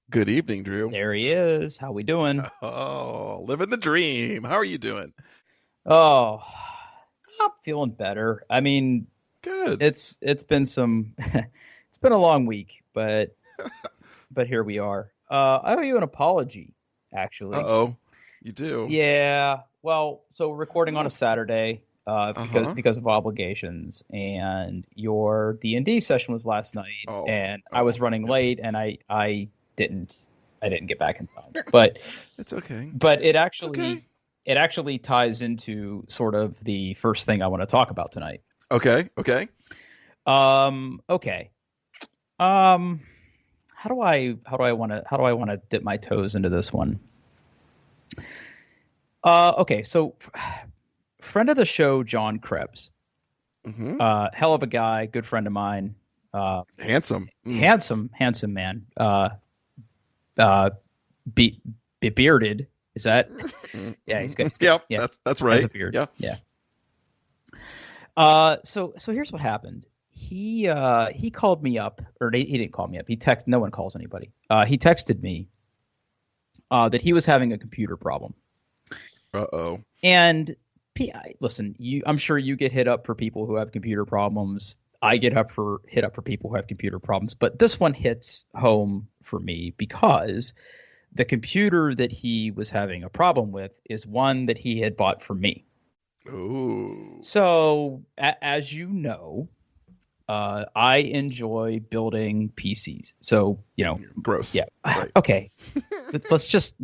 Good evening, Drew. There he is. How we doing? Oh, living the dream. How are you doing? Oh, I'm feeling better. I mean, Good. it's been some it's been a long week, but here we are. I owe you an apology, actually. Uh-oh. You do? Yeah. Well, so we're recording on a Oh, Saturday, because uh-huh. because of obligations, and your D&D session was last night, Oh, and I oh. was running Yep. late, and didn't I didn't get back in time. But It's okay. but it It's okay. actually ties into sort of the first thing I want to talk about tonight. Okay. Okay. Okay. Um, how do I want to dip my toes into this one? Okay. So, friend of the show, John Krebs, Mm-hmm. hell of a guy, good friend of mine, uh, Handsome. Mm. handsome man, uh, be, bearded. Is that? Yeah, Mm-hmm. he's got Yep. yeah, That's has a right. beard. Yeah. Yeah. So here's what happened. He called me up, or he didn't call me up. He text. No one calls anybody. He texted me that he was having a computer problem. Uh-oh. And listen, I'm sure you get hit up for people who have computer problems. I get hit up for people who have computer problems, but this one hits home for me because the computer that he was having a problem with is one that he had bought for me. Oh. So, as you know, I enjoy building PCs. So, Gross. yeah. Right. Okay. Let's just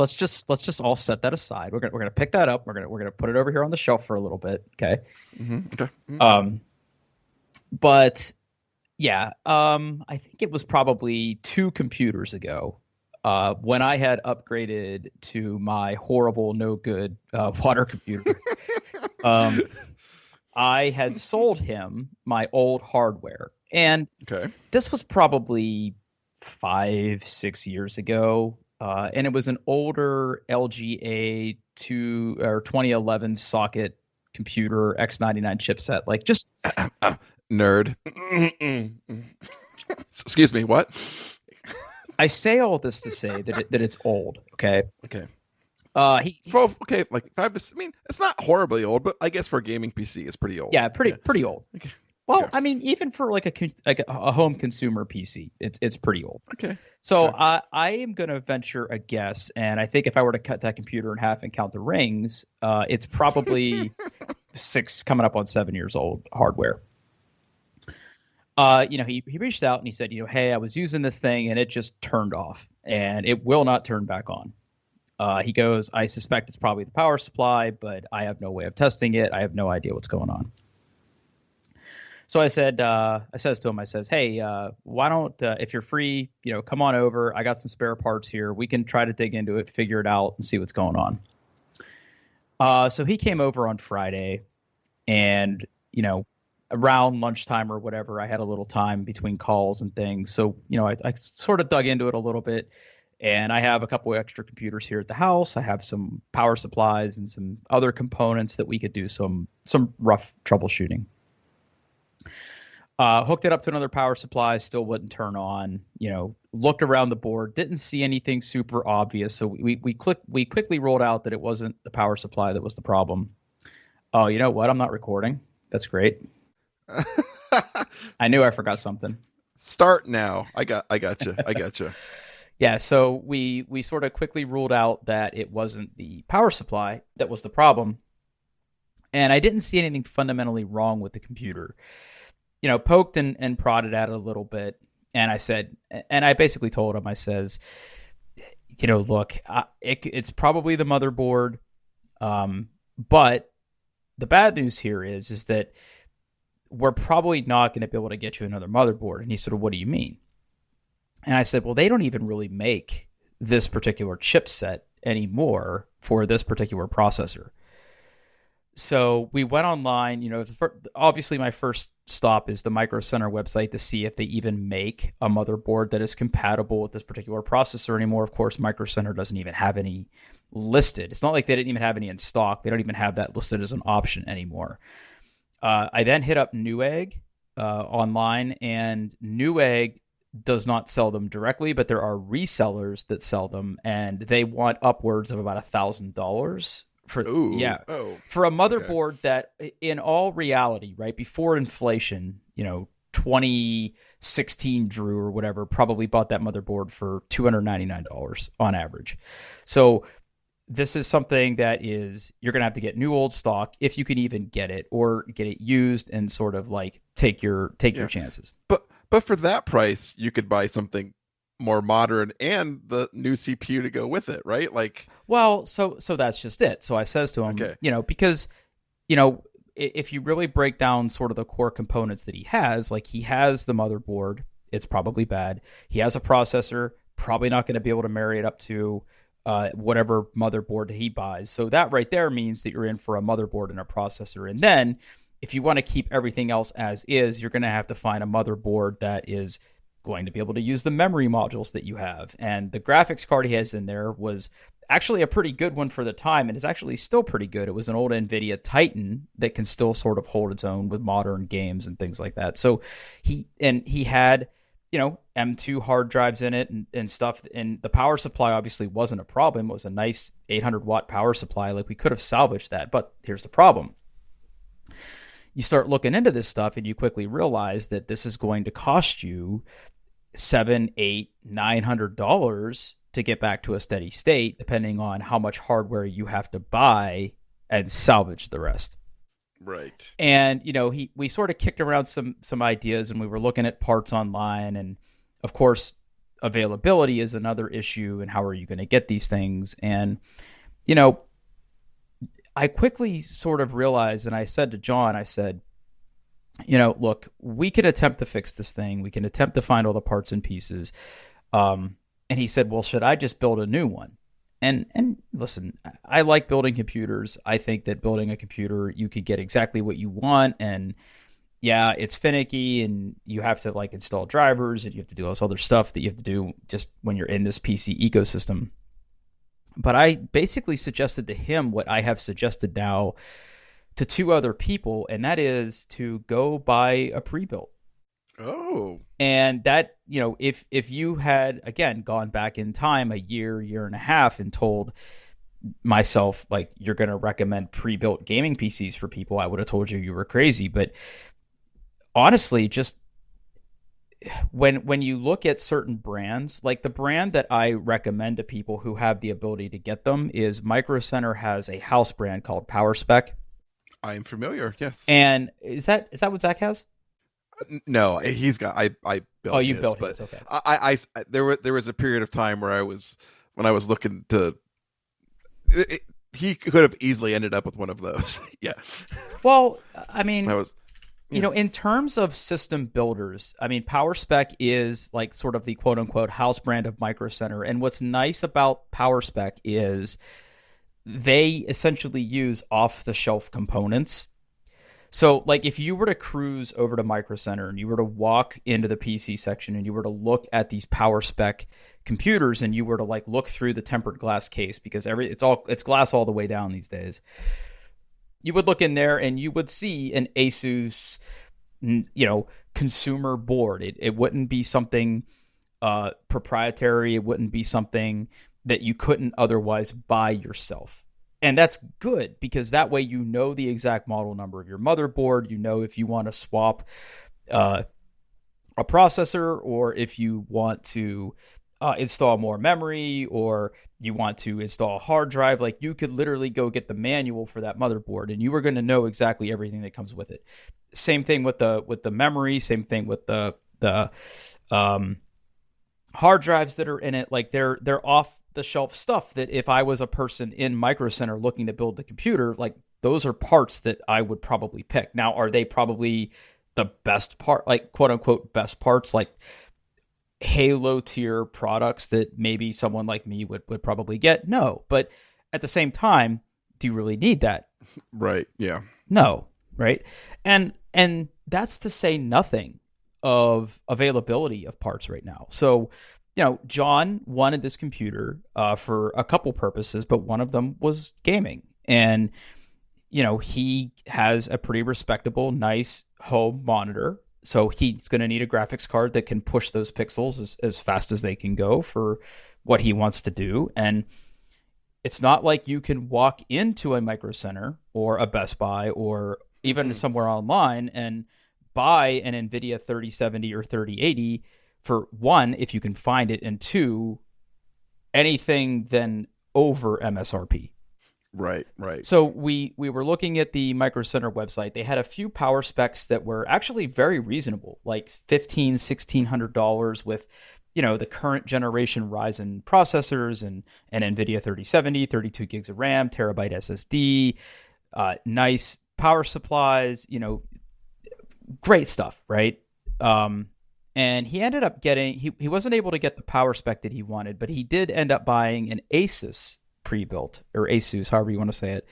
all set that aside. We're gonna pick that up. We're gonna put it over here on the shelf for a little bit. Okay. Mm-hmm. Okay. Um, but yeah, I think it was probably two computers ago, when I had upgraded to my horrible, no good water computer. Um, I had sold him my old hardware. And Okay. this was probably 5, 6 years ago. And it was an older LGA 2011 socket computer X99 chipset. Like, just, Nerd. Excuse me. What? I say all this to say that it's old. Okay. Okay. He 12, okay, like five to, I mean, it's not horribly old, but I guess for a gaming PC, it's pretty old. Yeah, Yeah. pretty old. Okay. Well, Okay. I mean, even for like a home consumer PC, it's pretty old. Okay. So Okay. I am going to venture a guess, and I think if I were to cut that computer in half and count the rings, it's probably 6, coming up on 7 years old hardware. He reached out and he said, hey, I was using this thing and it just turned off and it will not turn back on. He goes, I suspect it's probably the power supply, but I have no way of testing it. I have no idea what's going on. So I says to him, I says, hey, why don't, if you're free, come on over. I got some spare parts here. We can try to dig into it, figure it out, and see what's going on. So he came over on Friday, and around lunchtime or whatever, I had a little time between calls and things. So I sort of dug into it a little bit, and I have a couple of extra computers here at the house. I have some power supplies and some other components that we could do some rough troubleshooting. Hooked it up to another power supply, still wouldn't turn on. Looked around the board, didn't see anything super obvious. So we quickly rolled out that it wasn't the power supply that was the problem. Oh, you know what? I'm not recording. That's great. I knew I forgot something. Start now. I got you. I got you. Yeah, so we sort of quickly ruled out that it wasn't the power supply that was the problem, and I didn't see anything fundamentally wrong with the computer. Poked and prodded at it a little bit. And I basically told him, I says, look, it's probably the motherboard. But the bad news here is that we're probably not going to be able to get you another motherboard. And he said, well, what do you mean? And I said, well, they don't even really make this particular chipset anymore for this particular processor. So we went online. Obviously my first stop is the Micro Center website to see if they even make a motherboard that is compatible with this particular processor anymore. Of course, Micro Center doesn't even have any listed. It's not like they didn't even have any in stock. They don't even have that listed as an option anymore. I then hit up Newegg online, and Newegg does not sell them directly, but there are resellers that sell them, and they want upwards of about $1,000 for for a motherboard that, in all reality, right before inflation, 2016 Drew or whatever probably bought that motherboard for $299 on average. So this is something that is, you're going to have to get new old stock if you can even get it, or get it used and sort of like take your chances. But for that price, you could buy something more modern and the new CPU to go with it, right? Like, well, so that's just it. So I says to him, because, if you really break down sort of the core components that he has, like he has the motherboard, it's probably bad. He has a processor, probably not going to be able to marry it up to whatever motherboard he buys. So that right there means that you're in for a motherboard and a processor. And then if you want to keep everything else as is, you're going to have to find a motherboard that is going to be able to use the memory modules that you have. And the graphics card he has in there was actually a pretty good one for the time, and is actually still pretty good. It was an old NVIDIA Titan that can still sort of hold its own with modern games and things like that. So he had, M2 hard drives in it and stuff. And the power supply obviously wasn't a problem. It was a nice 800-watt power supply. Like, we could have salvaged that. But here's the problem. You start looking into this stuff and you quickly realize that this is going to cost you $700, $800, $900 to get back to a steady state, depending on how much hardware you have to buy and salvage the rest. Right. And, we sort of kicked around some ideas, and we were looking at parts online. And of course, availability is another issue. And how are you going to get these things? And, I quickly sort of realized, and I said to John, I said, look, we can attempt to fix this thing. We can attempt to find all the parts and pieces. And he said, well, should I just build a new one? And listen, I like building computers. I think that building a computer, you could get exactly what you want. And yeah, it's finicky, and you have to like install drivers, and you have to do all this other stuff that you have to do just when you're in this PC ecosystem. But I basically suggested to him what I have suggested now to two other people, and that is to go buy a pre-built. Oh. And that, if you had, again, gone back in time a year and a half and told myself, like, you're going to recommend pre-built gaming PCs for people, I would have told you were crazy. But honestly, just when you look at certain brands, like the brand that I recommend to people who have the ability to get them is Micro Center has a house brand called PowerSpec. I am familiar, yes. And is that what Zach has? No, he's got. I built. Oh, you his, built but his. Okay. There was a period of time where when I was looking to. He could have easily ended up with one of those. Yeah. Well, I mean, Yeah. In terms of system builders, I mean, PowerSpec is like sort of the quote unquote house brand of Micro Center. And what's nice about PowerSpec is they essentially use off the shelf components. So like if you were to cruise over to Micro Center and you were to walk into the PC section and you were to look at these PowerSpec computers and you were to like look through the tempered glass case, because it's glass all the way down these days. You would look in there and you would see an Asus, consumer board. It wouldn't be something proprietary. It wouldn't be something that you couldn't otherwise buy yourself. And that's good, because that way you know the exact model number of your motherboard. You know if you want to swap a processor, or if you want to install more memory, or you want to install a hard drive. Like, you could literally go get the manual for that motherboard, and you are going to know exactly everything that comes with it. Same thing with the memory. Same thing with the hard drives that are in it. Like, they're off the shelf stuff that if I was a person in Micro Center looking to build the computer, like, those are parts that I would probably pick. Now, are they probably the best part, like quote unquote best parts, like Halo tier products that maybe someone like me would probably get? No. But at the same time, do you really need that? Right. Yeah. No. Right. And that's to say nothing of availability of parts right now. So, John wanted this computer for a couple purposes, but one of them was gaming. And, he has a pretty respectable, nice home monitor. So he's going to need a graphics card that can push those pixels as fast as they can go for what he wants to do. And it's not like you can walk into a Micro Center or a Best Buy or even somewhere online and buy an NVIDIA 3070 or 3080 for one, if you can find it, and two, anything then over MSRP. Right. So we were looking at the Micro Center website. They had a few power specs that were actually very reasonable, like $1,600 with, the current generation Ryzen processors and NVIDIA 3070, 32 gigs of RAM, terabyte SSD, nice power supplies, great stuff, right? And he ended up getting, he wasn't able to get the power spec that he wanted, but he did end up buying an Asus pre-built, or Asus, however you want to say it.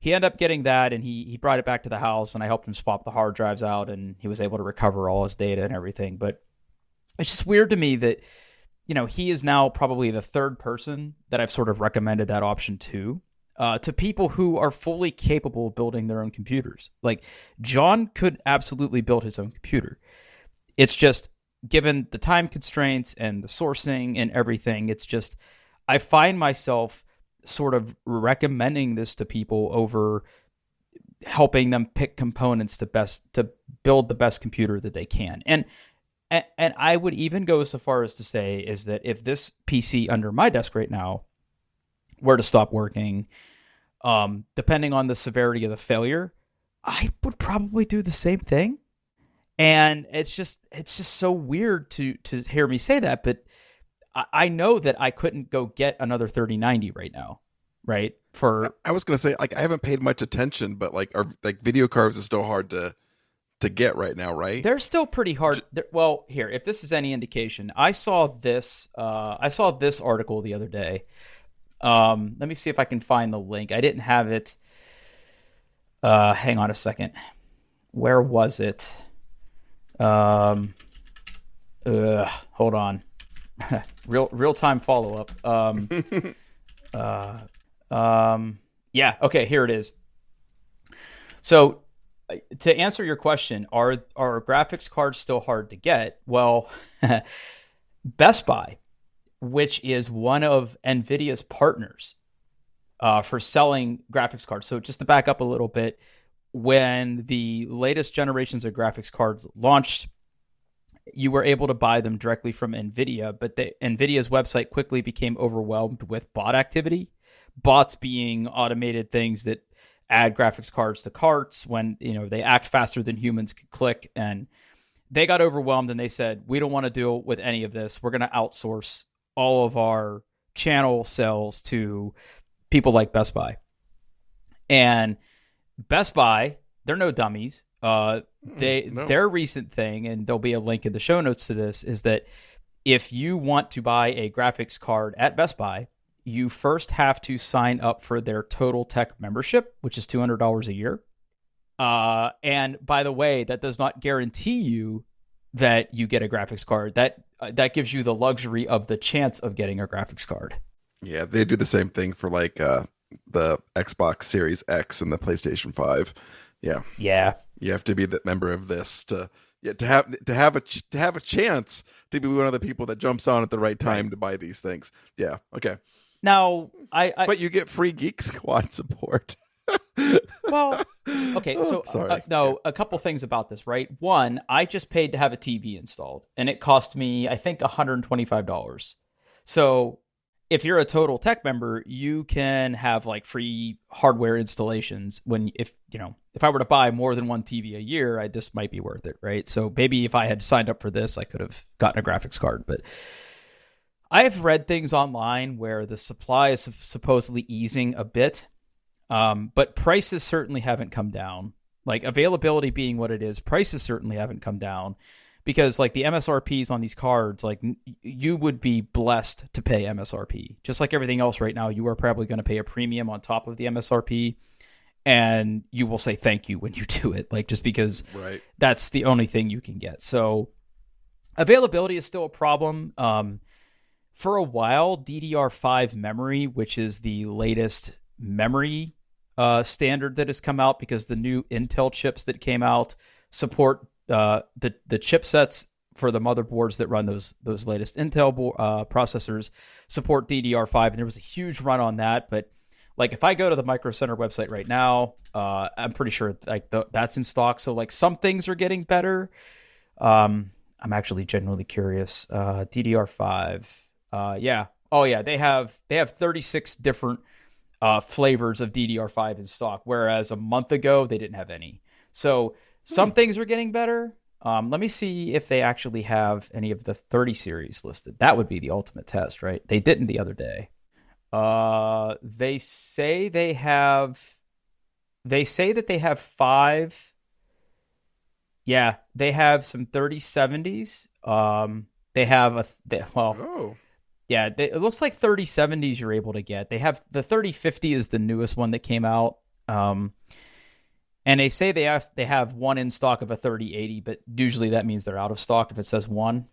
He ended up getting that, and he brought it back to the house, and I helped him swap the hard drives out, and he was able to recover all his data and everything. But it's just weird to me that, he is now probably the third person that I've sort of recommended that option to people who are fully capable of building their own computers. Like, John could absolutely build his own computer. It's just, given the time constraints and the sourcing and everything, it's just, I find myself sort of recommending this to people over helping them pick components to build the best computer that they can. And I would even go so far as to say is that if this PC under my desk right now were to stop working, depending on the severity of the failure, I would probably do the same thing. And it's just so weird to hear me say that, but I know that I couldn't go get another 3090 right now, right? I was going to say, like, I haven't paid much attention, but video cards are still hard to get right now, right? They're still pretty hard. Well, here, if this is any indication, I saw this article the other day. Let me see if I can find the link. I didn't have it. Hang on a second. Where was it? Hold on. real time follow up. Yeah. Okay. Here it is. So, to answer your question, are graphics cards still hard to get? Well, Best Buy, which is one of NVIDIA's partners for selling graphics cards. So just to back up a little bit, when the latest generations of graphics cards launched, you were able to buy them directly from NVIDIA, but NVIDIA's website quickly became overwhelmed with bot activity. Bots being automated things that add graphics cards to carts when they act faster than humans could click, and they got overwhelmed and they said, we don't want to deal with any of this. We're going to outsource all of our channel sales to people like Best Buy. And Best Buy, they're no dummies. Their recent thing, and there'll be a link in the show notes to this, is that if you want to buy a graphics card at Best Buy, you first have to sign up for their Total Tech membership, which is $200 a year. And by the way, that does not guarantee you that you get a graphics card. That gives you the luxury of the chance of getting a graphics card. Yeah, they do the same thing for the Xbox Series X and the PlayStation 5. Yeah. Yeah. You have to be the member of this to have a chance to be one of the people that jumps on at the right time to buy these things. Yeah. Okay. Now, but you get free Geek Squad support. Well, okay, so a couple things about this, right? One, I just paid to have a TV installed, and it cost me, I think, $125. So if you're a Total Tech member, you can have free hardware installations. If I were to buy more than one TV a year, this might be worth it, right? So maybe if I had signed up for this, I could have gotten a graphics card, but I've read things online where the supply is supposedly easing a bit, but prices certainly haven't come down. Availability being what it is, prices certainly haven't come down, because the MSRPs on these cards, you would be blessed to pay MSRP. Just like everything else right now, you are probably going to pay a premium on top of the MSRP, and you will say thank you when you do it, just because that's the only thing you can get. So availability is still a problem. For a while, DDR5 memory, which is the latest memory standard that has come out, because the new Intel chips that came out support the chipsets for the motherboards that run those latest Intel processors support DDR5, and there was a huge run on that. But like if I go to the Micro Center website right now, I'm pretty sure like that's in stock. So like some things are getting better. I'm actually genuinely curious. DDR5, yeah, oh yeah, they have 36 different flavors of DDR5 in stock, whereas a month ago they didn't have any. So some things are getting better. Let me see if they actually have any of the 30 series listed. That would be the ultimate test, right? They didn't the other day. They say they have. They say that they have 5. Yeah, they have some 3070s. They have yeah, it looks like 3070s you're able to get. They have the 3050 is the newest one that came out. And they say they have one in stock of a 3080, but usually that means they're out of stock if it says one.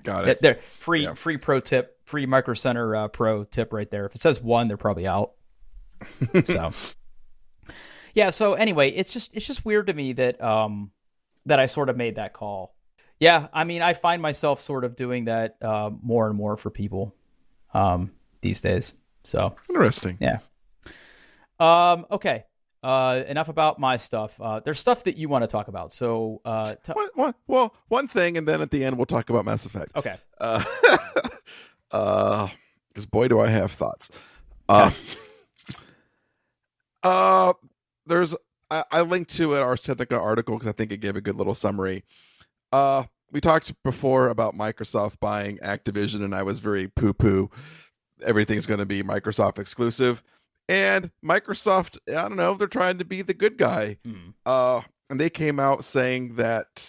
Got it. They're free pro tip, free Micro Center pro tip right there. If it says one, they're probably out. So yeah. So anyway, it's just weird to me that that I sort of made that call. Yeah, I mean, I find myself sort of doing that more and more for people these days. So interesting. Yeah. Okay. Enough about my stuff. There's stuff that you want to talk about. So, one thing, and then at the end we'll talk about Mass Effect. Okay. Because boy, do I have thoughts. There's I linked to our technical article because I think it gave a good little summary. We talked before about Microsoft buying Activision, and I was very poo-poo. Everything's going to be Microsoft exclusive. And Microsoft, I don't know, they're trying to be the good guy. And they came out saying that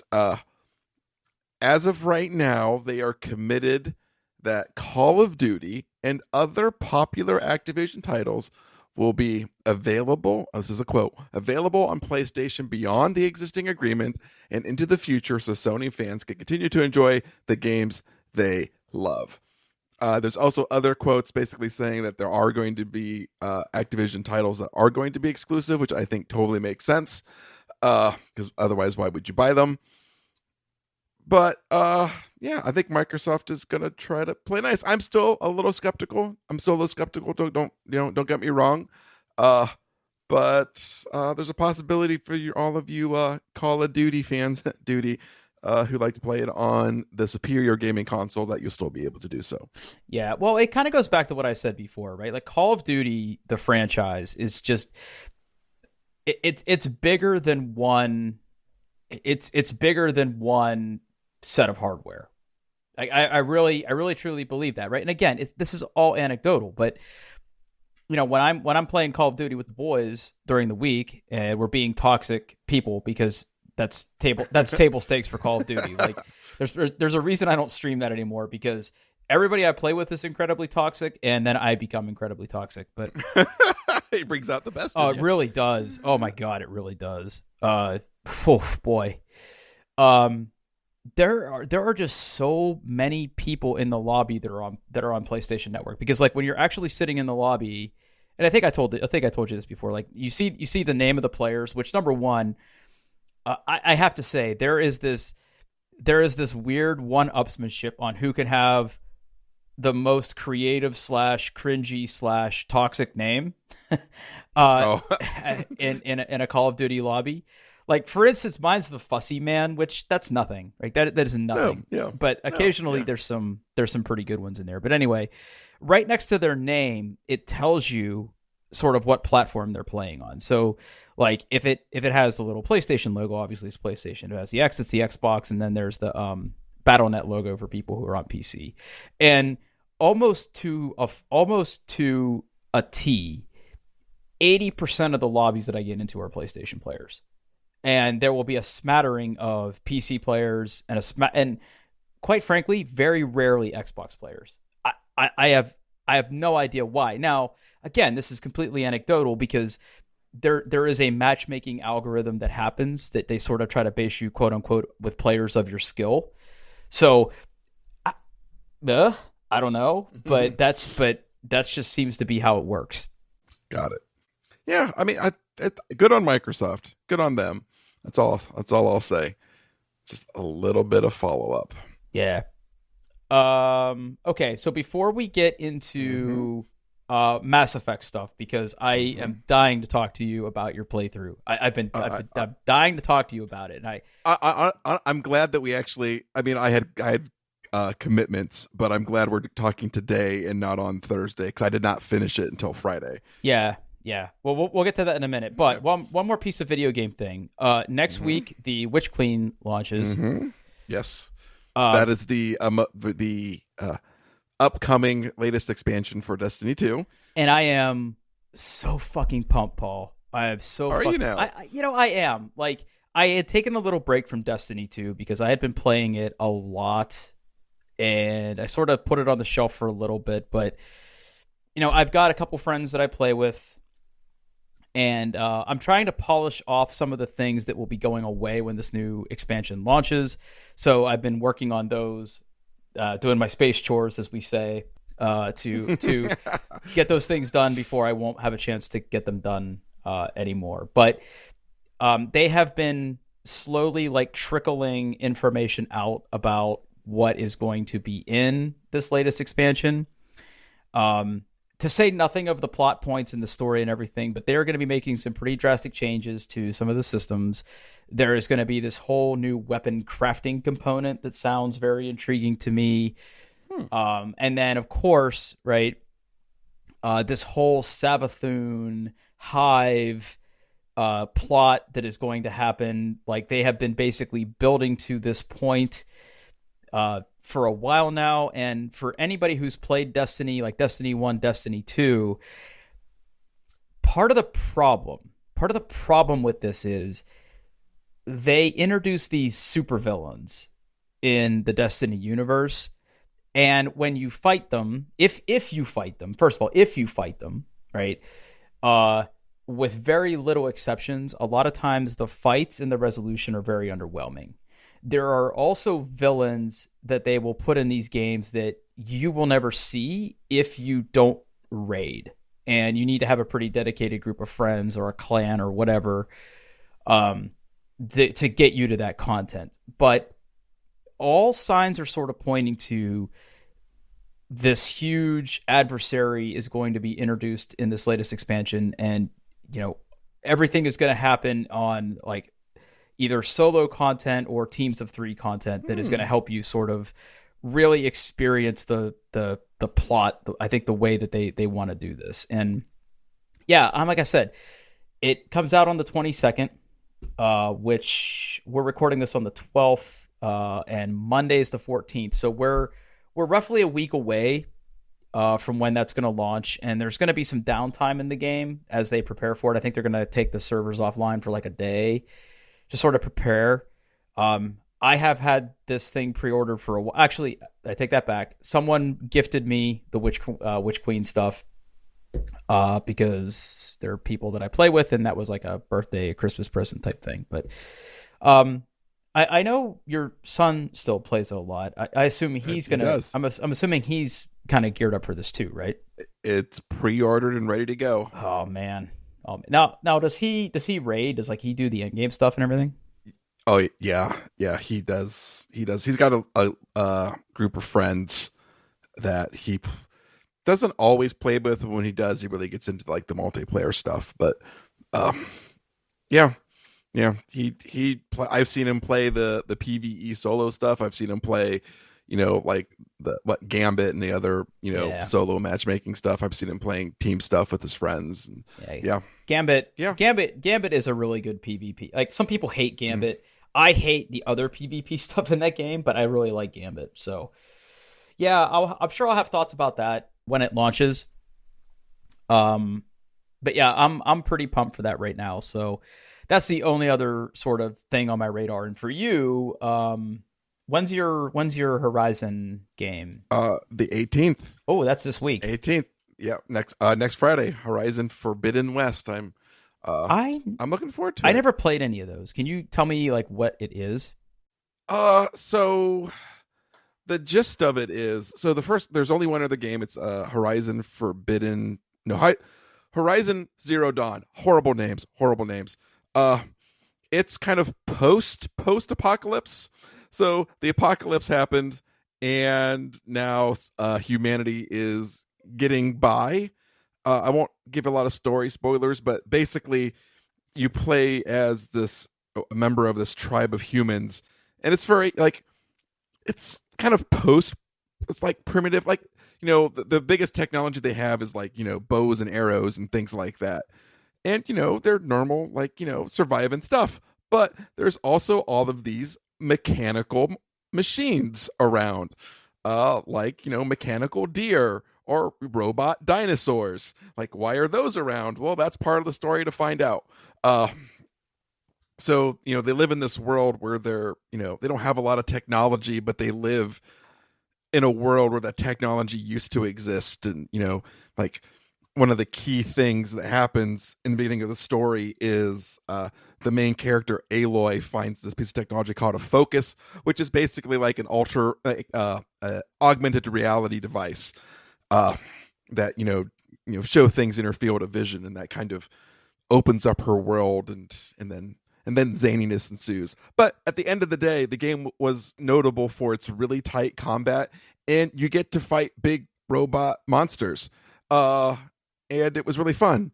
as of right now, they are committed that Call of Duty and other popular Activision titles will be available, this is a quote, available on PlayStation beyond the existing agreement and into the future so Sony fans can continue to enjoy the games they love. There's also other quotes basically saying that there are going to be Activision titles that are going to be exclusive, which I think totally makes sense, because otherwise why would you buy them? But yeah, I think Microsoft is going to try to play nice. I'm still a little skeptical. Don't get me wrong. But there's a possibility for all of you Call of Duty fans who like to play it on the superior gaming console that you'll still be able to do so. Yeah, well, it kind of goes back to what I said before, right? Like Call of Duty, the franchise is just it's bigger than one. It's bigger than one set of hardware. I really truly believe that, right? And again, this is all anecdotal, but you know, when I'm playing Call of Duty with the boys during the week, we're being toxic people because that's table stakes for Call of Duty. Like there's a reason I don't stream that anymore, because everybody I play with is incredibly toxic, and then I become incredibly toxic. But it brings out the best. Oh, it really does. Oh my God, it really does. Oh boy. There are just so many people in the lobby that are on PlayStation Network, because like when you're actually sitting in the lobby, and I think I told you this before, like you see the name of the players, which number one, I have to say there is this weird one-upsmanship on who can have the most creative / cringy / toxic name in a Call of Duty lobby. Like, for instance, mine's the Fussy Man, which that's nothing. Right? That is nothing. Yeah. But occasionally there's some pretty good ones in there. But anyway, right next to their name, it tells you sort of what platform they're playing on. So like if it has the little PlayStation logo, obviously it's PlayStation. If it has the X, it's the Xbox, and then there's the Battle.net logo for people who are on PC. And almost to a T, 80% of the lobbies that I get into are PlayStation players. And there will be a smattering of PC players and quite frankly, very rarely Xbox players. I have no idea why. Now, again, this is completely anecdotal because there is a matchmaking algorithm that happens that they sort of try to base you, quote unquote, with players of your skill. So I don't know, but that's just seems to be how it works. Got it. Yeah, I mean, good on Microsoft. Good on them. That's all I'll say. Just a little bit of follow up. Yeah. Okay, so before we get into Mass Effect stuff, because I am dying to talk to you about your playthrough. I'm dying to talk to you about it, and I'm glad that we actually. I mean, I had commitments, but I'm glad we're talking today and not on Thursday because I did not finish it until Friday. Yeah. Well, we'll get to that in a minute. But one more piece of video game thing. Next week, the Witch Queen launches. Yes, that is the upcoming latest expansion for Destiny 2. And I am so fucking pumped, Paul. I am so. Are you now? I am. Like, I had taken a little break from Destiny 2 because I had been playing it a lot, and I sort of put it on the shelf for a little bit. But I've got a couple friends that I play with, and I'm trying to polish off some of the things that will be going away when this new expansion launches. So I've been working on those, doing my space chores, as we say, to get those things done before I won't have a chance to get them done anymore. But they have been slowly trickling information out about what is going to be in this latest expansion. To say nothing of the plot points in the story and everything, but they're going to be making some pretty drastic changes to some of the systems. There is going to be this whole new weapon crafting component that sounds very intriguing to me. And then, of course, right, this whole Savathun Hive plot that is going to happen. Like, they have been basically building to this point for a while now. And for anybody who's played Destiny, like Destiny 1, Destiny 2, part of the problem with this is they introduce these supervillains in the Destiny universe. And when you fight them, if you fight them, first of all, if you fight them, right, with very little exceptions, a lot of times the fights and the resolution are very underwhelming. There are also villains that they will put in these games that you will never see if you don't raid. And you need to have a pretty dedicated group of friends or a clan or whatever to get you to that content. But all signs are sort of pointing to this huge adversary is going to be introduced in this latest expansion. And, everything is going to happen on either solo content or teams of 3 content that is going to help you sort of really experience the plot. I think the way that they want to do this. And yeah, like I said, it comes out on the 22nd, which we're recording this on the 12th, and Monday is the 14th. So we're roughly a week away from when that's going to launch, and there's going to be some downtime in the game as they prepare for it. I think they're going to take the servers offline for a day to sort of prepare. I have had this thing pre-ordered for a while. Actually, I take that back. Someone gifted me the Witch Queen stuff because there are people that I play with, and that was like a birthday, Christmas present type thing. But I know your son still plays a lot. I assume he's going to... I'm assuming he's kind of geared up for this too, right? It's pre-ordered and ready to go. Oh, man. Now does he raid? Does he do the in-game stuff and everything? Oh yeah, he does. He's got a group of friends that he doesn't always play with. But when he does, he really gets into the multiplayer stuff. But yeah. I've seen him play the PvE solo stuff. I've seen him play, Gambit and the other, solo matchmaking stuff. I've seen him playing team stuff with his friends. Yeah. Gambit is a really good PvP. Some people hate Gambit. I hate the other PvP stuff in that game, but I really like Gambit. So yeah, I'm sure I'll have thoughts about that when it launches. But yeah, I'm pretty pumped for that right now. So that's the only other sort of thing on my radar. And for you, when's your Horizon game? The 18th. Oh, that's this week. 18th. Yeah, next Friday, Horizon Forbidden West. I'm looking forward to it. I never played any of those. Can you tell me what it is? So the gist of it is, there's only one other game. It's Horizon Horizon Zero Dawn. Horrible names. it's kind of post apocalypse. So the apocalypse happened, and now humanity is getting by. I won't give a lot of story spoilers, but basically, you play as a member of this tribe of humans, and it's very like it's kind of it's like primitive, like the biggest technology they have is like bows and arrows and things like that, and they're normal, like survive and stuff, but there's also all of these mechanical machines around, like mechanical deer or robot dinosaurs. Like, why are those around? Well, that's part of the story to find out. So they live in this world where they don't have a lot of technology, but they live in a world where that technology used to exist. And like one of the key things that happens in the beginning of the story is the main character Aloy finds this piece of technology called a focus, which is basically like an augmented reality device that show things in her field of vision, and that kind of opens up her world, and then zaniness ensues. But at the end of the day, the game was notable for its really tight combat, and you get to fight big robot monsters. And it was really fun.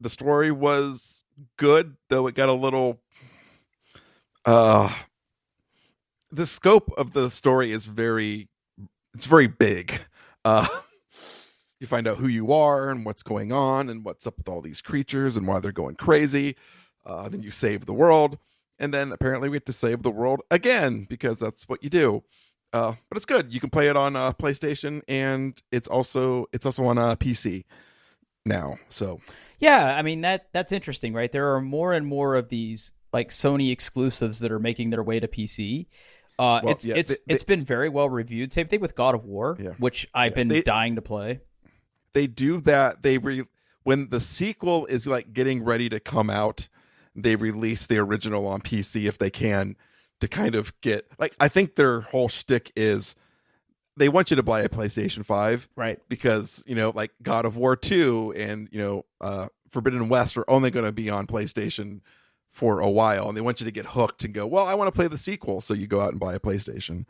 The story was good, though it got a little the scope of the story is very big. You find out who you are and what's going on and what's up with all these creatures and why they're going crazy. Then you save the world, and then apparently we get to save the world again because that's what you do. But it's good. You can play it on PlayStation, and it's also on PC now. So yeah, I mean that's interesting, right? There are more and more of these like Sony exclusives that are making their way to PC. It's been very well reviewed. Same thing with God of War, which I've been dying to play. They do that. When the sequel is like getting ready to come out, they release the original on PC if they can, to kind of get like, I think their whole shtick is they want you to buy a PlayStation 5, right? Because like God of War 2 and Forbidden West are only going to be on PlayStation for a while, and they want you to get hooked and go, well, I want to play the sequel, so you go out and buy a PlayStation.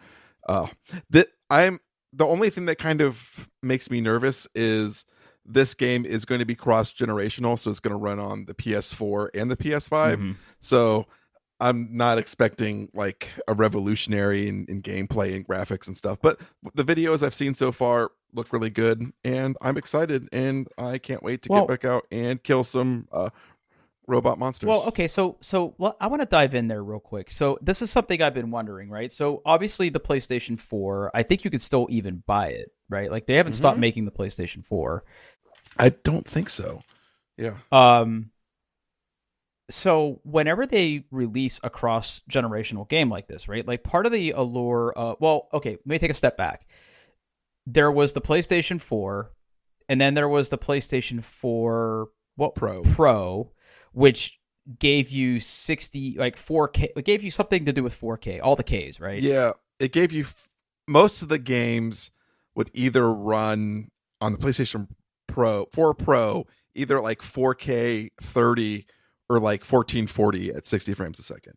The only thing that kind of makes me nervous is this game is going to be cross-generational, so it's going to run on the PS4 and the PS5. Mm-hmm. So I'm not expecting like a revolutionary in gameplay and graphics and stuff. But the videos I've seen so far look really good, and I'm excited, and I can't wait to get back out and kill some robot monsters. Well, okay, so I want to dive in there real quick. So this is something I've been wondering, right? So obviously the PlayStation 4, I think you could still even buy it, right? Like they haven't stopped making the PlayStation 4. I don't think so. Yeah. So whenever they release a cross-generational game like this, right? Like part of the allure, let me take a step back. There was the PlayStation 4, and then there was the PlayStation 4 Pro, which gave you 60, like 4K. It gave you something to do with 4K, all the Ks, right? Yeah, it gave you most of the games would either run on the PlayStation 4 Pro, either like 4K 30 or like 1440 at 60 frames a second.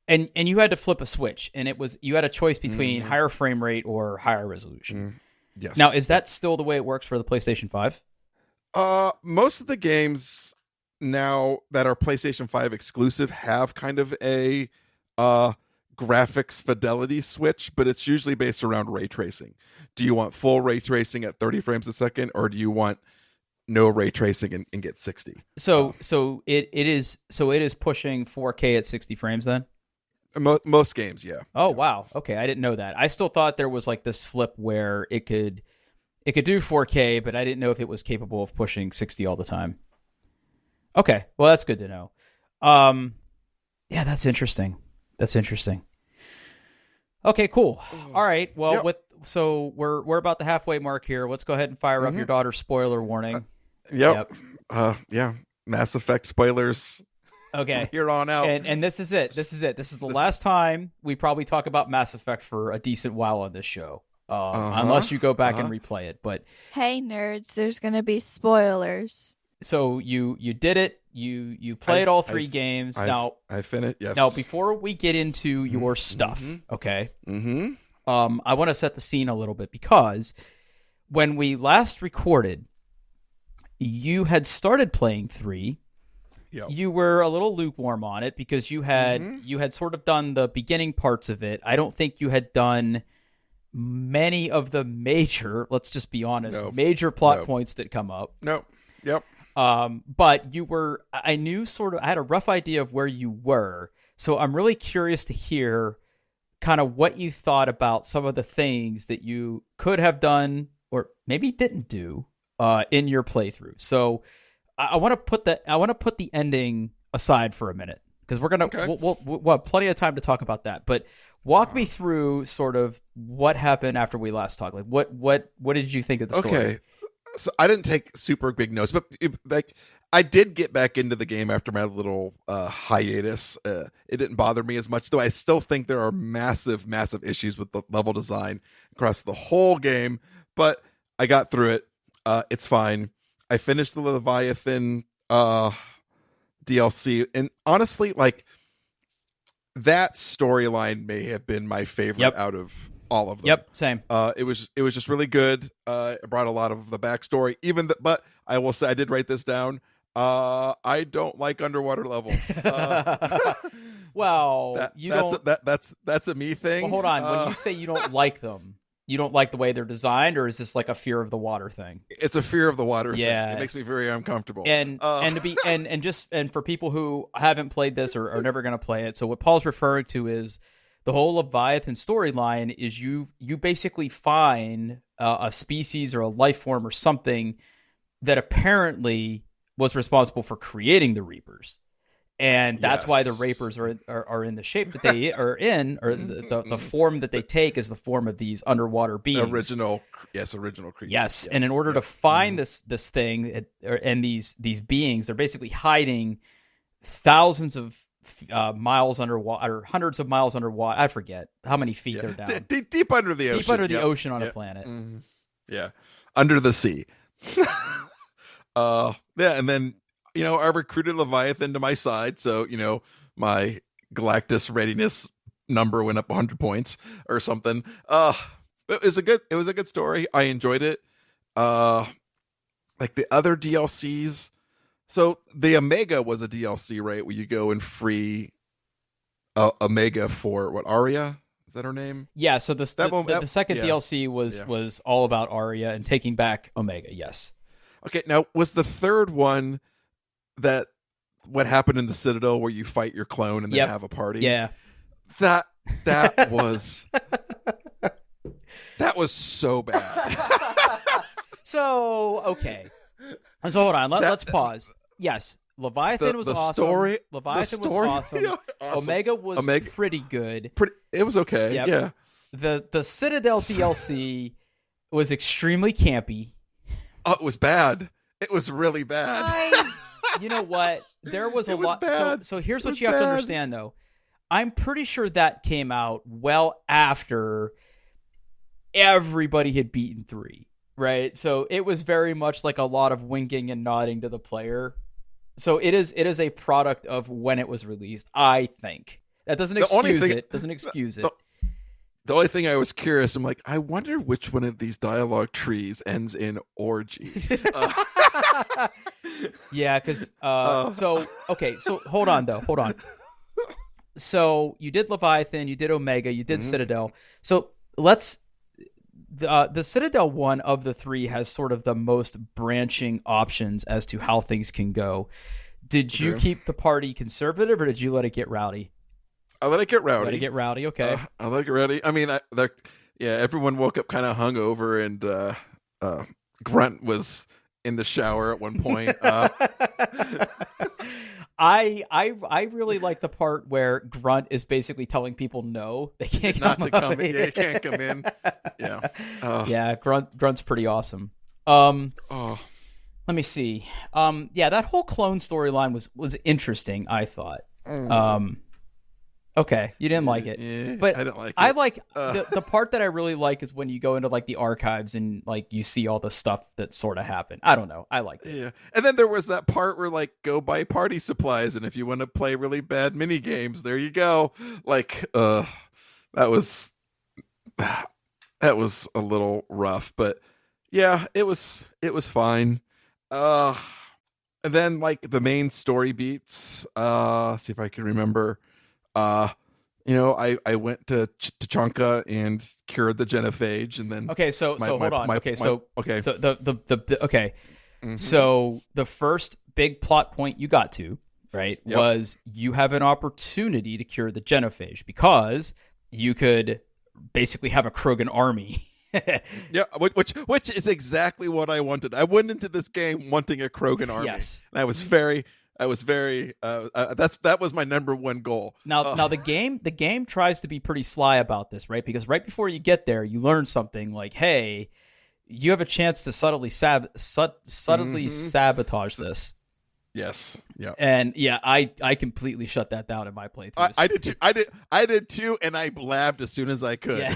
And you had to flip a switch, and you had a choice between higher frame rate or higher resolution. Yes. Now, is that still the way it works for the PlayStation 5? Most of the games now that are PlayStation 5 exclusive have kind of a graphics fidelity switch, but it's usually based around ray tracing. Do you want full ray tracing at 30 frames a second, or do you want no ray tracing and get 60? So it is pushing 4K at 60 frames then? Most games, yeah. Oh, wow. Okay, I didn't know that. I still thought there was like this flip where it could do 4K, but I didn't know if it was capable of pushing 60 all the time. Okay, well, that's good to know. Yeah, that's interesting. Okay, cool. All right. Well, so we're about the halfway mark here. Let's go ahead and fire up your daughter's spoiler warning. Yep. Yeah. Mass Effect spoilers. Okay. From here on out. And this is it. This is the last time we probably talk about Mass Effect for a decent while on this show. Unless you go back and replay it. But hey, nerds, there's going to be spoilers. So you did it. you played all three games. I finished. Yes. Now, before we get into your stuff, okay? Mm-hmm. I want to set the scene a little bit because when we last recorded, you had started playing 3. Yep. You were a little lukewarm on it because you had sort of done the beginning parts of it. I don't think you had done many of the major, let's just be honest, major plot points that come up. No. Yep. But I had a rough idea of where you were. So I'm really curious to hear kind of what you thought about some of the things that you could have done or maybe didn't do in your playthrough. So I want to put the ending aside for a minute because we'll have plenty of time to talk about that. But walk me through sort of what happened after we last talked. Like what did you think of the story? Okay, so I didn't take super big notes, but I did get back into the game after my little hiatus. It didn't bother me as much, though I still think there are massive issues with the level design across the whole game. But I got through it. It's fine. I finished the Leviathan DLC, and honestly, like that storyline may have been my favorite out of all of them. Yep, same. It was just really good. It brought a lot of the backstory. But I will say I did write this down. I don't like underwater levels. Well, that's a me thing. Well, hold on. When you say you don't like them, you don't like the way they're designed, or is this like a fear of the water thing? It's a fear of the water thing. Yeah. It makes me very uncomfortable. And for people who haven't played this or are never going to play it, so what Paul's referring to is the whole Leviathan storyline is you basically find a species or a life form or something that apparently was responsible for creating the Reapers. And that's why the Reapers are in the shape that they are in, or the form that they take is the form of these underwater beings. Original creatures. Yes, and in order to find this thing and these beings, they're basically hiding thousands of miles underwater, or hundreds of miles underwater. I forget how many feet they're down. Deep under the ocean. Deep under the ocean on a planet. Mm-hmm. Yeah, under the sea. And then I recruited Leviathan to my side, so my Galactus readiness number went up 100 points or something. It was a good story. I enjoyed it. Like the other DLCs. So the Omega was a DLC, right? Where you go and free Omega for what, Arya? Is that her name? Yeah. So the second DLC was all about Arya and taking back Omega. Yes. Okay. Now, was the third one that what happened in the Citadel where you fight your clone and then have a party? Yeah. That was that was so bad. So okay. So hold on. Let's pause. Yes, Leviathan was awesome. Leviathan was awesome. Yeah, awesome. Omega was pretty good. It was okay. Yep. Yeah. The Citadel DLC was extremely campy. Oh, it was bad. It was really bad. You know what? There was a lot. So here's what you have to understand, though. I'm pretty sure that came out well after everybody had beaten 3, right? So it was very much like a lot of winking and nodding to the player. So it is a product of when it was released, I think. That doesn't excuse it. Doesn't excuse it. The only thing I was curious, I'm like, I wonder which one of these dialogue trees ends in orgies. Yeah, because so hold on. So you did Leviathan, you did Omega, you did Citadel. So the Citadel one of the 3 has sort of the most branching options as to how things can go. Did you keep the party conservative or did you let it get rowdy? I let it get rowdy. Okay. I let it get rowdy. I mean, everyone woke up kind of hungover, and Grunt was in the shower at one point. I really like the part where Grunt is basically telling people no, they can't come in. Yeah, you can't come in. Yeah. Yeah, Grunt's pretty awesome. Let me see. That whole clone storyline was interesting, I thought. Okay, you didn't like it, but I didn't like it. I like the part that I really like is when you go into like the archives and like you see all the stuff that sort of happened. I don't know, I liked it. Yeah, and then there was that part where like go buy party supplies, and if you want to play really bad mini games, there you go. Like, that was a little rough, but yeah, it was fine. And then like the main story beats. See if I can remember. I went to Tachanka and cured the genophage, and then Okay, so hold on. Okay. So the okay. Mm-hmm. So the first big plot point you got to, right, was you have an opportunity to cure the genophage because you could basically have a Krogan army. Yeah, which is exactly what I wanted. I went into this game wanting a Krogan army. Yes. And I was very that was my number one goal. Now the game tries to be pretty sly about this, right? Because right before you get there, you learn something like, hey, you have a chance to subtly sabotage this. Yes. Yeah. And yeah, I completely shut that down in my playthrough. I did too. I did too, and I blabbed as soon as I could. Yeah.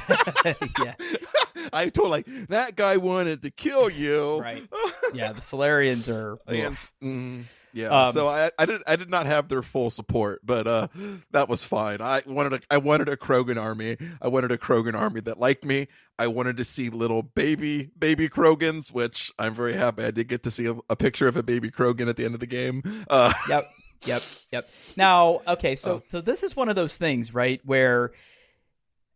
Yeah. I told like that guy wanted to kill you. Right. Yeah, the Solarians are. Yeah, so I did not have their full support, but that was fine. I wanted a Krogan army. I wanted a Krogan army that liked me. I wanted to see little baby Krogans, which I'm very happy I did get to see a picture of a baby Krogan at the end of the game. Yep. Now, okay, so this is one of those things, right, where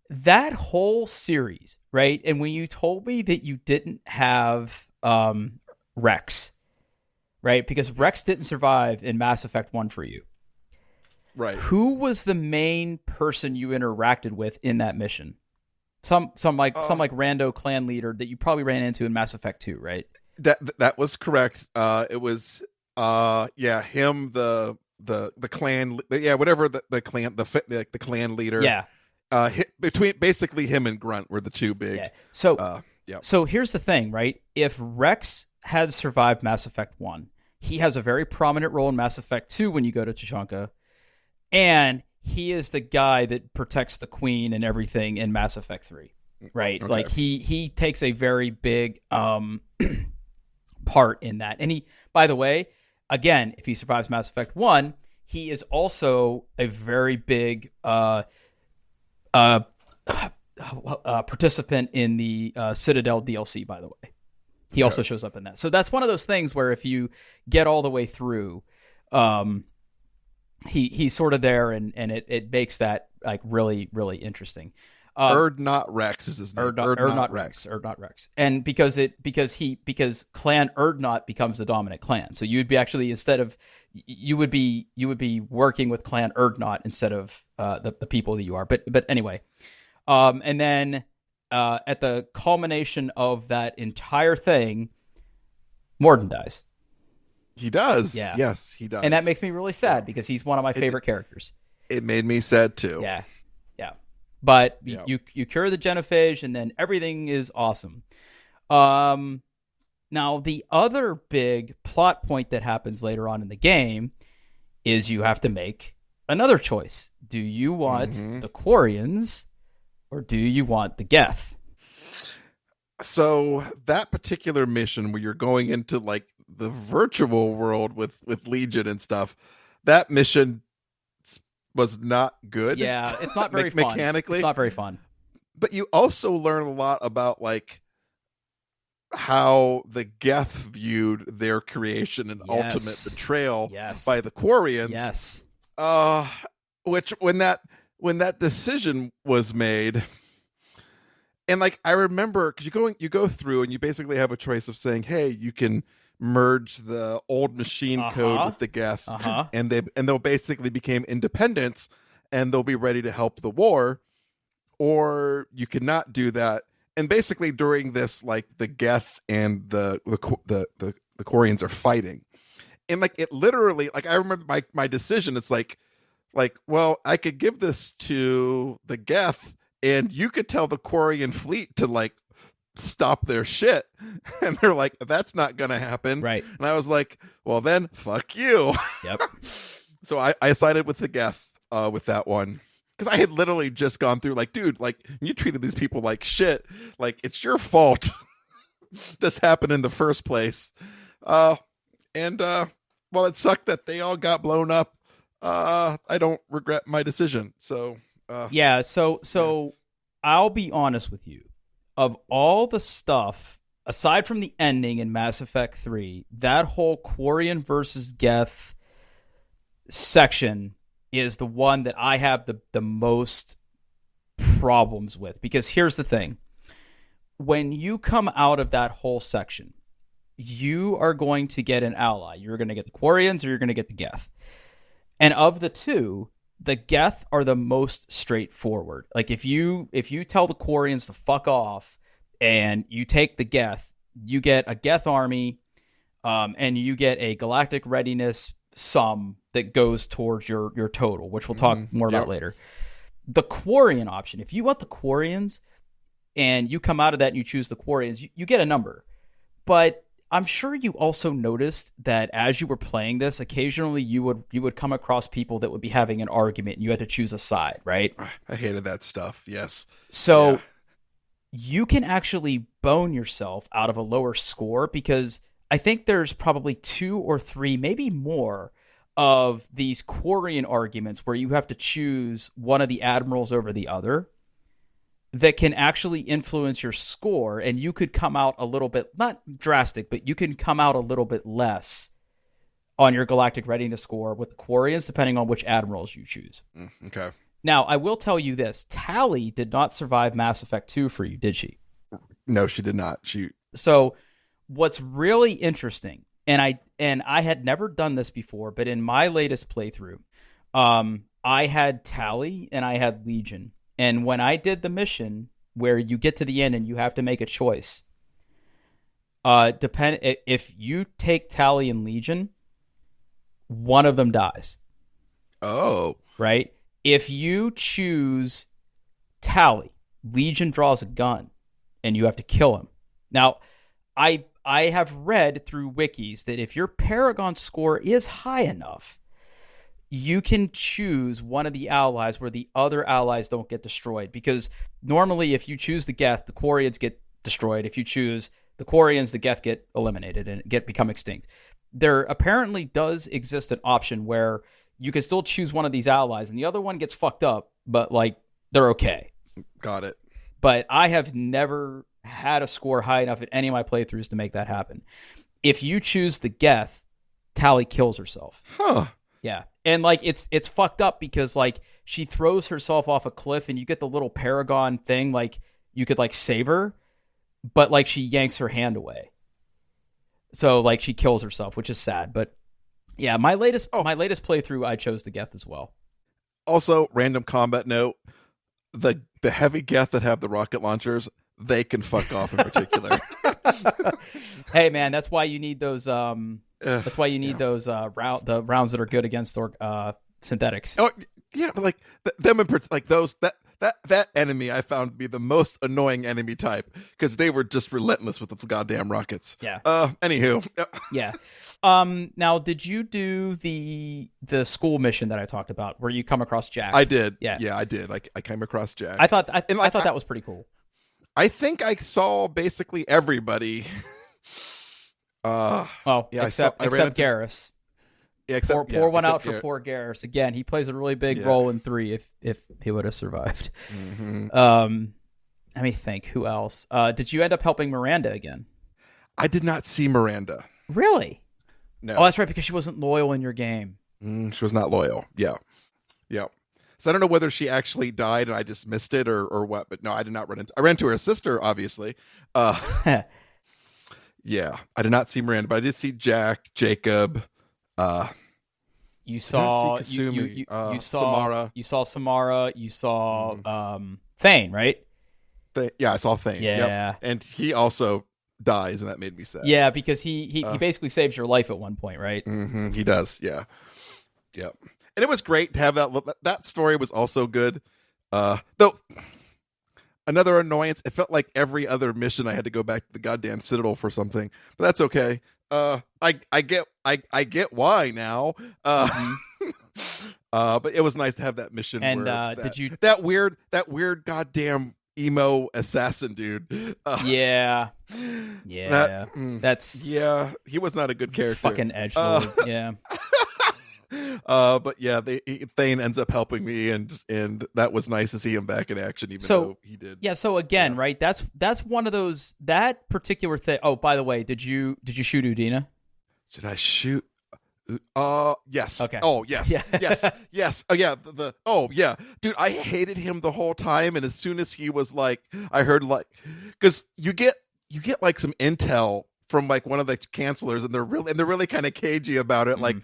that whole series, right, and when you told me that you didn't have Rex. Right, because Rex didn't survive in Mass Effect 1 for you. Right. Who was the main person you interacted with in that mission? Some rando clan leader that you probably ran into in Mass Effect 2, right? That was correct. It was him, the clan, whatever the clan, the clan leader. Yeah. Between basically him and Grunt were the two big. Yeah. So here's the thing, right? If Rex had survived Mass Effect 1, he has a very prominent role in Mass Effect 2 when you go to Tachanka, and he is the guy that protects the Queen and everything in Mass Effect 3, right? Okay. Like he takes a very big part in that. And he, by the way, again, if he survives Mass Effect 1, he is also a very big participant in the Citadel DLC, by the way. He also shows up in that. So that's one of those things where if you get all the way through, he's sort of there, and it makes that like really, really interesting. Erdnot Rex is his name. Erdnot Rex. And because Clan Erdnot becomes the dominant clan. So you'd be actually, instead of you would be working with Clan Erdnot instead of the people that you are. But anyway. And then at the culmination of that entire thing, Morden dies. He does. Yeah. Yes, he does. And that makes me really sad because he's one of my favorite characters. It made me sad too. Yeah. But you cure the genophage, and then everything is awesome. Now, the other big plot point that happens later on in the game is you have to make another choice. Do you want the Quarians, or do you want the Geth? So that particular mission where you're going into like the virtual world with Legion and stuff, that mission was not good. Yeah, it's not very fun. Mechanically. It's not very fun. But you also learn a lot about like how the Geth viewed their creation and ultimate betrayal by the Quarians. Yes. Which when that decision was made, and like I remember, because you go through and you basically have a choice of saying, hey, you can merge the old machine code with the Geth, and they'll basically become independents and they'll be ready to help the war, or you cannot do that. And basically during this, like the Geth and the Quarians are fighting, and like it literally, like I remember my decision. It's like, well, I could give this to the Geth, and you could tell the Quarian fleet to like stop their shit, and they're like, that's not gonna happen, right? And I was like, well then fuck you. Yep. So I sided with the Geth with that one. because I had literally just gone through like, dude, like you treated these people like shit. Like it's your fault this happened in the first place. And while it sucked that they all got blown up, I don't regret my decision. So yeah. So I'll be honest with you. Of all the stuff, aside from the ending in Mass Effect 3, that whole Quarian versus Geth section is the one that I have the most problems with. Because here's the thing. When you come out of that whole section, you are going to get an ally. You're going to get the Quarians or you're going to get the Geth. And of the two, the Geth are the most straightforward. Like if you tell the Quarians to fuck off and you take the Geth, you get a Geth army and you get a galactic readiness sum that goes towards your total, which we'll talk more about later. The Quarian option, if you want the Quarians and you come out of that and you choose the Quarians, you get a number. But I'm sure you also noticed that as you were playing this, occasionally you would come across people that would be having an argument and you had to choose a side, right? I hated that stuff. Yes. So you can actually bone yourself out of a lower score because I think there's probably 2 or 3, maybe more, of these Quarian arguments where you have to choose one of the admirals over the other that can actually influence your score, and you could come out a little bit, not drastic, but you can come out a little bit less on your galactic readiness score with the Quarians, depending on which admirals you choose. Okay. Now, I will tell you this. Tali did not survive Mass Effect 2 for you, did she? No, she did not. So what's really interesting, and I had never done this before, but in my latest playthrough, I had Tali and I had Legion. And when I did the mission where you get to the end and you have to make a choice, if you take Tali and Legion, one of them dies. Oh. Right? If you choose Tali, Legion draws a gun and you have to kill him. Now, I have read through wikis that if your Paragon score is high enough, you can choose one of the allies where the other allies don't get destroyed. Because normally if you choose the Geth, the Quarians get destroyed. If you choose the Quarians, the Geth get eliminated and become extinct. There apparently does exist an option where you can still choose one of these allies and the other one gets fucked up, but like they're okay. Got it. But I have never had a score high enough at any of my playthroughs to make that happen. If you choose the Geth, Tali kills herself. Huh. Yeah. And like it's fucked up because like she throws herself off a cliff and you get the little Paragon thing, like you could like save her, but like she yanks her hand away. So like she kills herself, which is sad. But yeah, my latest playthrough, I chose the Geth as well. Also, random combat note: the heavy Geth that have the rocket launchers, they can fuck off in particular. Hey man, that's why you need those. That's why you need those the rounds that are good against synthetics. Oh yeah, but like them in like those that enemy I found to be the most annoying enemy type because they were just relentless with those goddamn rockets. Yeah. Anywho. Yeah. Now, did you do the school mission that I talked about where you come across Jack? I did. Yeah, I did. Like I came across Jack. I thought that was pretty cool. I think I saw basically everybody. Except Garrus. Yeah, pour one out for poor Garrus. Again, he plays a really big role in 3 if he would have survived. Mm-hmm. Let me think. Who else? Did you end up helping Miranda again? I did not see Miranda. Really? No. Oh, that's right, because she wasn't loyal in your game. She was not loyal. Yeah. So I don't know whether she actually died and I just missed it or what, but no, I did not run into. I ran into her sister, obviously. Yeah, I did not see Miranda, but I did see Jack, Jacob. You saw Kasumi, you saw Samara. You saw Samara. You saw Thane, right? Yeah, I saw Thane. Yeah, yep. And he also dies, and that made me sad. Yeah, because he basically saves your life at one point, right? Mm-hmm, he does. Yeah. Yep. And it was great to have that story was also good. Though another annoyance, it felt like every other mission I had to go back to the goddamn Citadel for something, but that's okay. I get why now. But it was nice to have that mission. And where did you? that weird goddamn emo assassin dude? Yeah. That's he was not a good character. fucking edgelord. Yeah. But yeah, Thane ends up helping me, and that was nice to see him back in action, even though he did. Yeah. So again, right? That's one of those, that particular thing. Oh, by the way, did you shoot Udina? Did I shoot? Yes. Okay. Oh, yes. Yeah. Yes. Oh, yeah. Oh, yeah. Dude, I hated him the whole time, and as soon as he was like, I heard like, because you get like some intel from like one of the cancelers, and they're really kind of cagey about it. Like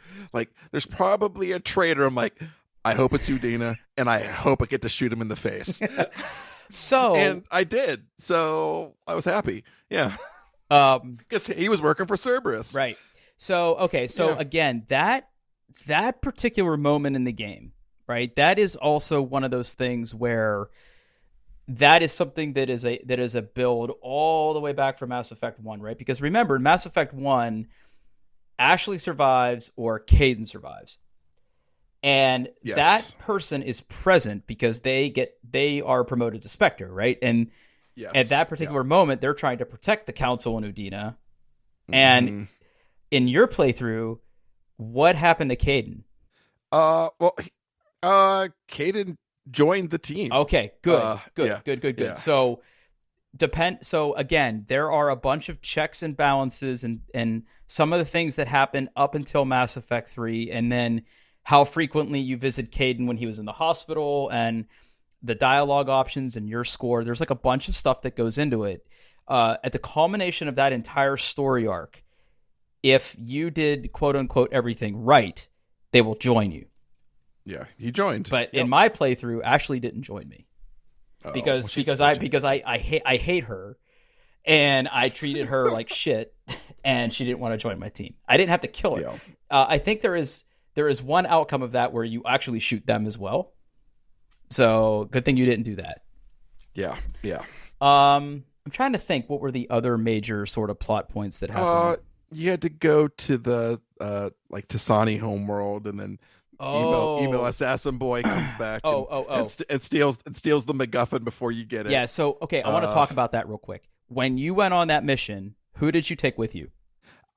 there's probably a traitor. I'm like, I hope it's Udina, and I hope I get to shoot him in the face. And I did. So I was happy. Yeah. Because he was working for Cerberus. Right. So, okay. So again, that particular moment in the game, right? That is also one of those things where that is something that is a build all the way back from Mass Effect 1, right? Because remember, in Mass Effect 1, Ashley survives or Kaidan survives. And that person is present because they are promoted to Spectre, right? And at that particular moment, they're trying to protect the Council and Udina. And in your playthrough, what happened to Kaidan? Kaidan joined the team. Okay, good. Yeah. So again, there are a bunch of checks and balances and some of the things that happen up until Mass Effect 3, and then how frequently you visit Kaidan when he was in the hospital, and the dialogue options and your score. There's like a bunch of stuff that goes into it. At the culmination of that entire story arc, if you did quote unquote everything right, they will join you. Yeah, he joined. But in my playthrough, Ashley didn't join me because I hate her, and I treated her like shit, and she didn't want to join my team. I didn't have to kill her. Yeah. I think there is one outcome of that where you actually shoot them as well. So good thing you didn't do that. Yeah. I'm trying to think, what were the other major sort of plot points that happened? You had to go to the like Tasani homeworld, and then emo assassin boy comes back and steals the MacGuffin before you get it. Yeah. So okay, I want to talk about that real quick. When you went on that mission, who did you take with you?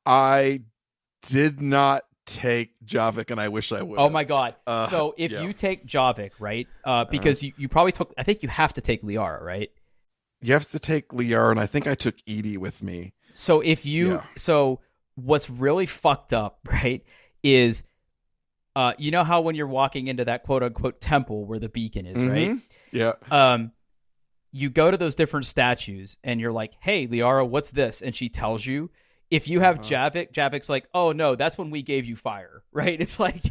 I did not take Javik, and I wish I would. Oh my god! So if you take Javik, right? Because you probably took. I think you have to take Liara, right? You have to take Liara, and I think I took Edie with me. So if you, so what's really fucked up, right, is, you know how when you're walking into that quote unquote temple where the beacon is, right? Yeah. You go to those different statues, and you're like, "Hey, Liara, what's this?" And she tells you. If you have Javik, Javik's like, "Oh no, that's when we gave you fire," right? It's like,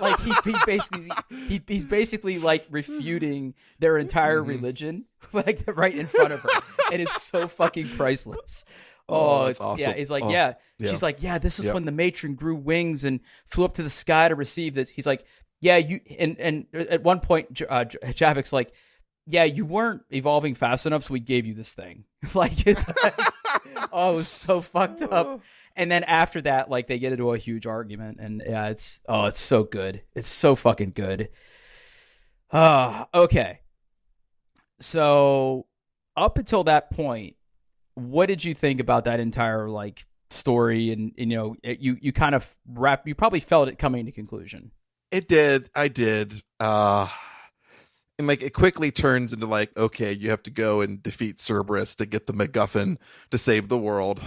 like he's basically like refuting their entire religion, like right in front of her, and it's so fucking priceless. It's awesome. Yeah, it's like, she's like, this is when the matron grew wings and flew up to the sky to receive this. He's like, you, and at one point, Javik's like, you weren't evolving fast enough, so we gave you this thing. Like, it's like, it was so fucked up. And then after that, like, they get into a huge argument, and it's so good. It's so fucking good. Okay. So up until that point, what did you think about that entire like story? And you kind of you probably felt it coming to conclusion. It did. I did. And like it quickly turns into like, okay, you have to go and defeat Cerberus to get the MacGuffin to save the world.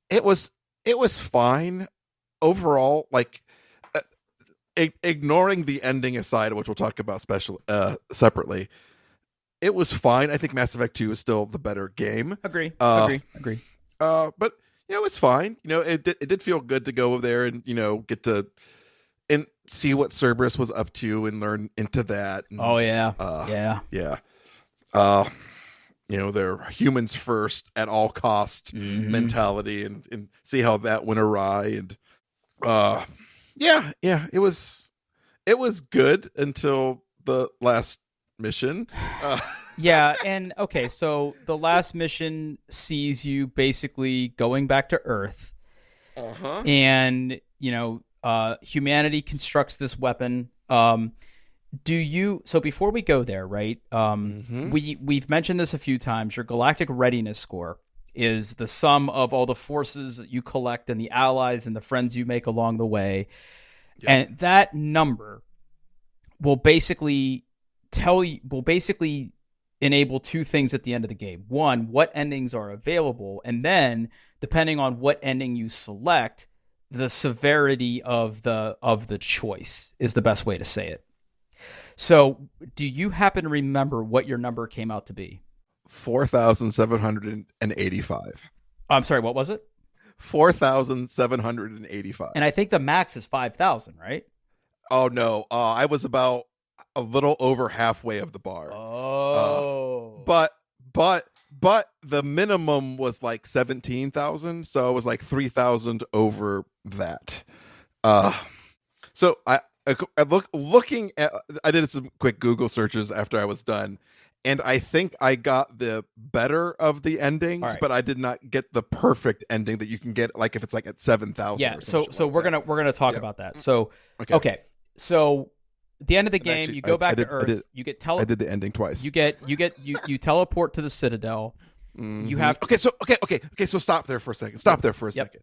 It was fine overall. Like ignoring the ending aside, which we'll talk about separately. It was fine. I think Mass Effect 2 is still the better game. Agree. But it was fine. It did feel good to go over there and get to and see what Cerberus was up to and learn into that. And, their humans first at all cost mentality and see how that went awry. And it was good until the last mission. And okay, so the last mission sees you basically going back to Earth. And Humanity constructs this weapon. So before we go there, right? We've mentioned this a few times. Your galactic readiness score is the sum of all the forces that you collect and the allies and the friends you make along the way. Yep. And that number will basically enable two things at the end of the game. One, what endings are available, and then depending on what ending you select, the severity of the choice is the best way to say it. So, do you happen to remember what your number came out to be? 4,785. I'm sorry, what was it? 4,785. And I think the max is 5,000, right? Oh no, I was about a little over halfway of the bar. Oh, but the minimum was like 17,000, so it was like 3,000 over that. So I did some quick Google searches after I was done, and I think I got the better of the endings, right. But I did not get the perfect ending that you can get, like if it's like at 7,000. Yeah. So we're gonna talk about that. So okay. So at the end of the game, actually, you go back to Earth. You get I did the ending twice. You teleport to the Citadel. Mm-hmm. You have okay. So stop there for a second. Second.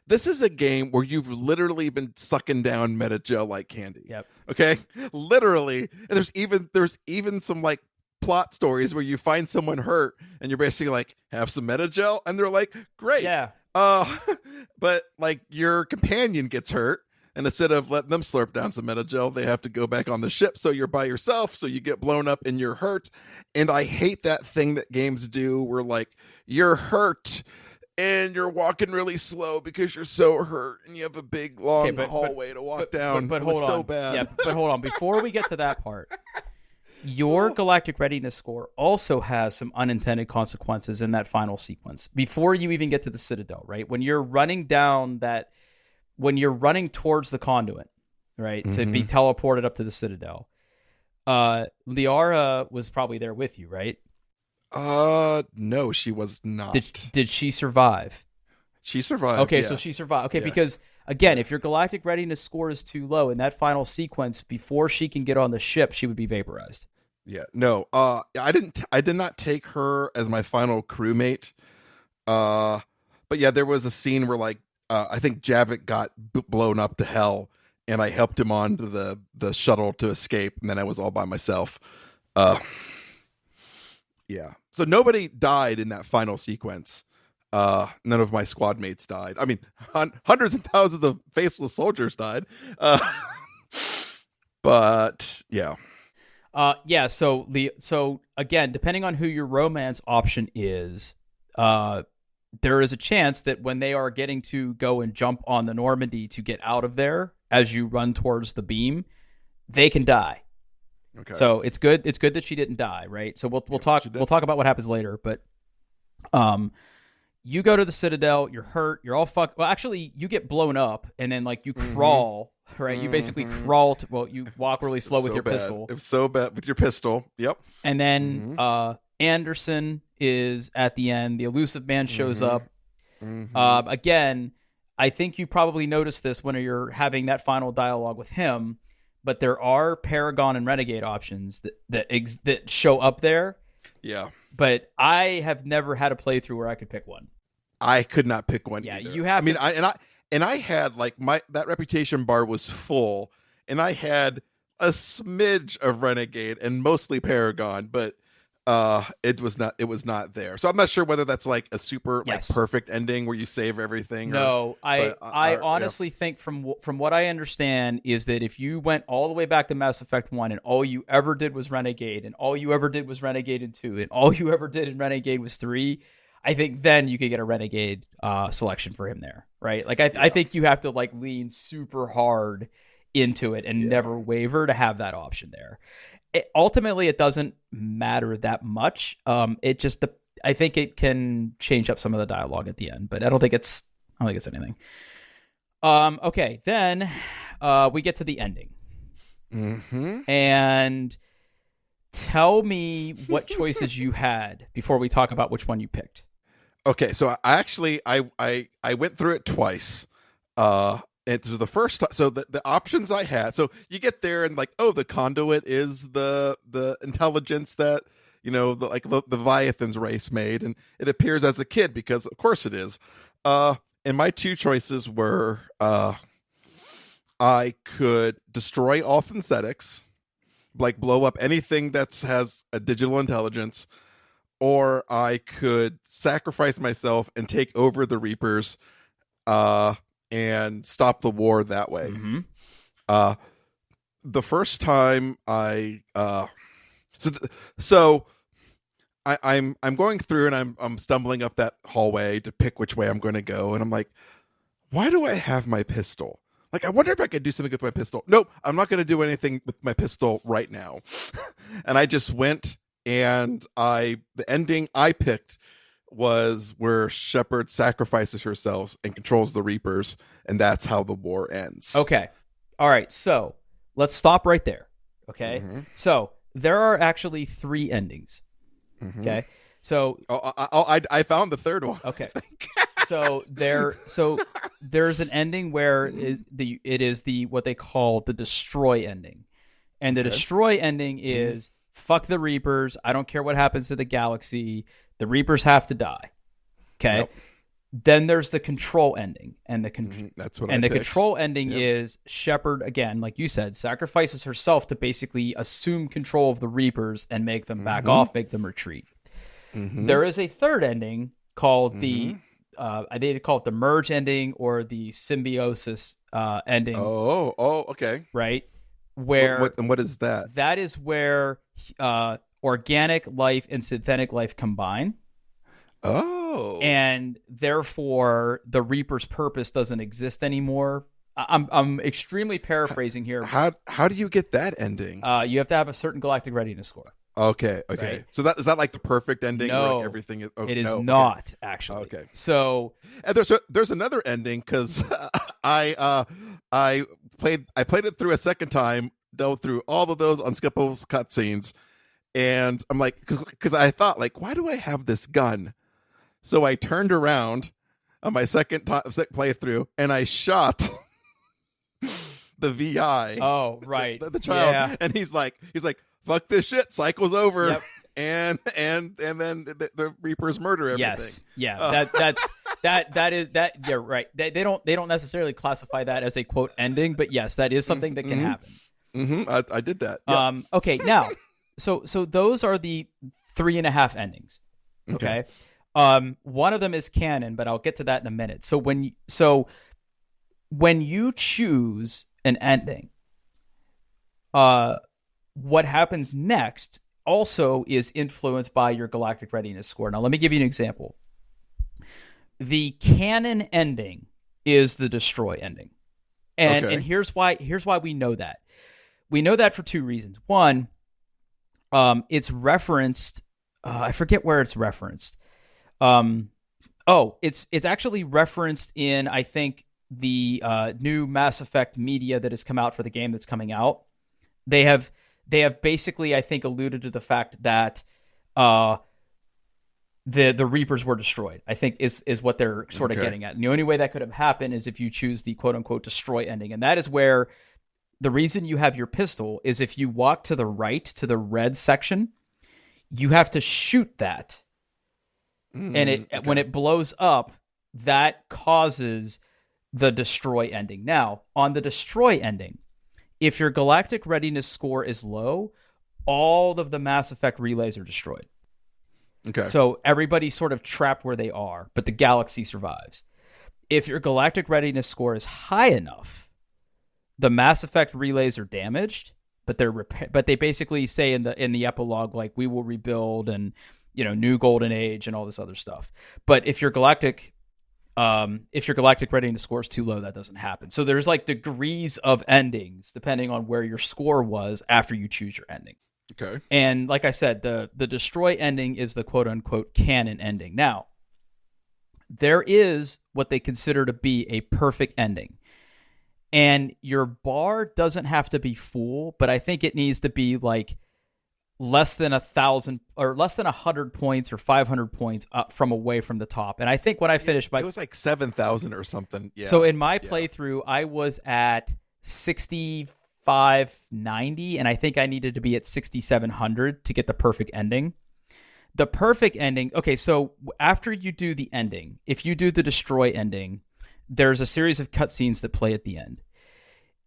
This is a game where you've literally been sucking down Metagel like candy. Yep. Okay. Literally, and there's even some like plot stories where you find someone hurt and you're basically like, have some Metagel, and they're like, great. Yeah. But like your companion gets hurt. And instead of letting them slurp down some Metagel, they have to go back on the ship. So you're by yourself. So you get blown up and you're hurt. And I hate that thing that games do where like you're hurt and you're walking really slow because you're so hurt and you have a big long hallway to walk down. But hold on. So bad. Yeah, but hold on. Before we get to that part, your galactic readiness score also has some unintended consequences in that final sequence. Before you even get to the Citadel, right? When you're running towards the conduit, right, to be teleported up to the Citadel, Liara was probably there with you, right? No, she was not. Did she survive? She survived. Okay, yeah. So she survived. Okay, yeah. Because again, if your galactic readiness score is too low in that final sequence, before she can get on the ship, she would be vaporized. Yeah. No. I did not take her as my final crewmate. But yeah, there was a scene where like I think Javik got blown up to hell, and I helped him onto the shuttle to escape, and then I was all by myself. Yeah. So nobody died in that final sequence. None of my squad mates died. I mean, hundreds and thousands of faceless soldiers died. But yeah. Yeah. So again, depending on who your romance option is, there is a chance that when they are getting to go and jump on the Normandy to get out of there as you run towards the beam, they can die. Okay. So it's good that she didn't die, right? So we'll talk about what happens later, but you go to the Citadel, you're hurt, you're all fucked. Well, actually, you get blown up, and then like you crawl, right? You basically crawl you walk really slow with your pistol. It's so bad with your pistol. Yep. And then Anderson is at the end. The elusive man shows up. Again, I think you probably noticed this when you're having that final dialogue with him, but there are Paragon and Renegade options that show up there. Yeah. But I have never had a playthrough where I could pick one. I could not pick one either. You have. I had like that reputation bar was full, and I had a smidge of Renegade and mostly Paragon, but it was not there. So I'm not sure whether that's like a super like perfect ending where you save everything. No, I honestly think from what I understand is that if you went all the way back to Mass Effect 1 and all you ever did was Renegade, and all you ever did was Renegade in 2, and all you ever did in Renegade was 3, I think then you could get a Renegade selection for him there, right? Like I think you have to like lean super hard into it and never waver to have that option there. Ultimately, it doesn't matter that much. It just I think it can change up some of the dialogue at the end, but I don't think it's anything. Okay, then we get to the ending, and tell me what choices you had before we talk about which one you picked. Okay, so I went through it twice. And so the first time, so the options I had, so you get there and like, oh, the conduit is the intelligence that, the Leviathan's race made, and it appears as a kid because of course it is. And my two choices were, I could destroy all synthetics, like blow up anything that has a digital intelligence, or I could sacrifice myself and take over the Reapers, and stop the war that way. Mm-hmm. The first time I'm going through and I'm stumbling up that hallway to pick which way I'm going to go, and I'm like, why do I have my pistol? Like, I wonder if I could do something with my pistol. Nope, I'm not going to do anything with my pistol right now. And I just went, and the ending I picked was where Shepard sacrifices herself and controls the Reapers, and that's how the war ends. Okay. All right. So let's stop right there. Okay. Mm-hmm. So there are actually 3 endings. Mm-hmm. Okay. So I found the third one. Okay. So there's an ending where it is what they call the destroy ending. And the destroy ending is fuck the Reapers. I don't care what happens to the galaxy. The Reapers have to die. Okay. Yep. Then there's the control ending, and that's what. And the control ending is Shepard, again, like you said, sacrifices herself to basically assume control of the Reapers and make them back off, make them retreat. Mm-hmm. There is a third ending called they call it the merge ending or the symbiosis ending. Oh, okay. Right. Where what is that? That is where organic life and synthetic life combine. Oh. And therefore the Reaper's purpose doesn't exist anymore. I'm extremely paraphrasing here. How do you get that ending? You have to have a certain galactic readiness score. Okay. Right? So is that like the perfect ending? No, where like everything is. It is not actually. Okay. So and there's another ending because I played it through a second time, dealt through all of those unskippable cutscenes, and I'm like, because I thought like, why do I have this gun? So I turned around on my second playthrough and I shot the VI. Oh, right. the child, yeah. And he's like, fuck this shit, cycle's over. Yep. And then the Reapers murder everything. Yes, yeah, that is you're right. They don't necessarily classify that as a quote ending, but yes, that is something that can happen. Mm-hmm. I did that. Yep. Okay, now, so those are the 3.5 endings. Okay. One of them is canon, but I'll get to that in a minute. So when you choose an ending, what happens next also is influenced by your galactic readiness score. Now, let me give you an example. The canon ending is the destroy ending. And here's why we know that. We know that for 2 reasons. One, it's referenced, I forget where it's referenced. It's actually referenced in, I think, the new Mass Effect media that has come out for the game that's coming out. They have basically, I think, alluded to the fact that the Reapers were destroyed, I think is what they're sort of getting at. And the only way that could have happened is if you choose the quote-unquote destroy ending. And that is where the reason you have your pistol is if you walk to the right, to the red section, you have to shoot that. And when it blows up, that causes the destroy ending. Now, on the destroy ending, if your galactic readiness score is low, all of the Mass Effect relays are destroyed. Okay. So everybody's sort of trapped where they are, but the galaxy survives. If your galactic readiness score is high enough, the Mass Effect relays are damaged, but they basically say in the epilogue, like, we will rebuild and, new golden age and all this other stuff. But if your galactic readiness score is too low, that doesn't happen. So there's like degrees of endings depending on where your score was after you choose your ending. Okay. And like I said, the destroy ending is the quote unquote canon ending. Now, there is what they consider to be a perfect ending. And your bar doesn't have to be full, but I think it needs to be like less than 1,000 or less than 100 points or 500 points up from away from the top. And I think when I finished it was like 7,000 or something. Yeah. So in my playthrough, I was at 6,590, and I think I needed to be at 6,700 to get the perfect ending. The perfect ending. Okay, so after you do the ending, if you do the destroy ending, there's a series of cutscenes that play at the end.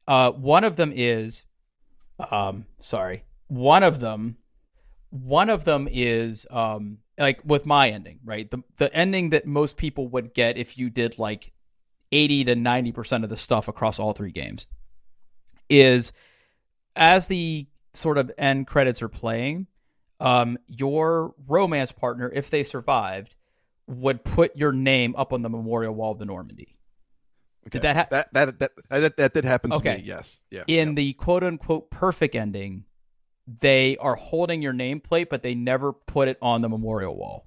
One of them is, One of them is like with my ending, right? The ending that most people would get if you did like 80 to 90% of the stuff across all three games is, as the sort of end credits are playing, your romance partner, if they survived, would put your name up on the memorial wall of the Normandy. Okay. Did that that did happen to me? Yes. Yeah. In the quote unquote perfect ending, they are holding your nameplate, but they never put it on the memorial wall.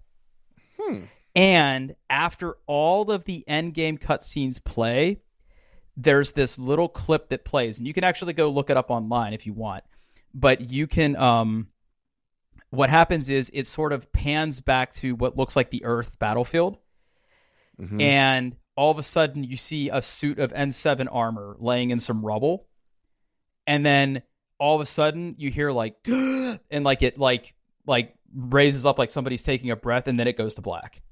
And after all of the end game cutscenes play, there's this little clip that plays, and you can actually go look it up online if you want. But you can. What happens is it sort of pans back to what looks like the Earth battlefield, and all of a sudden you see a suit of N7 armor laying in some rubble, and then all of a sudden you hear like and like it like raises up like somebody's taking a breath, and then it goes to black.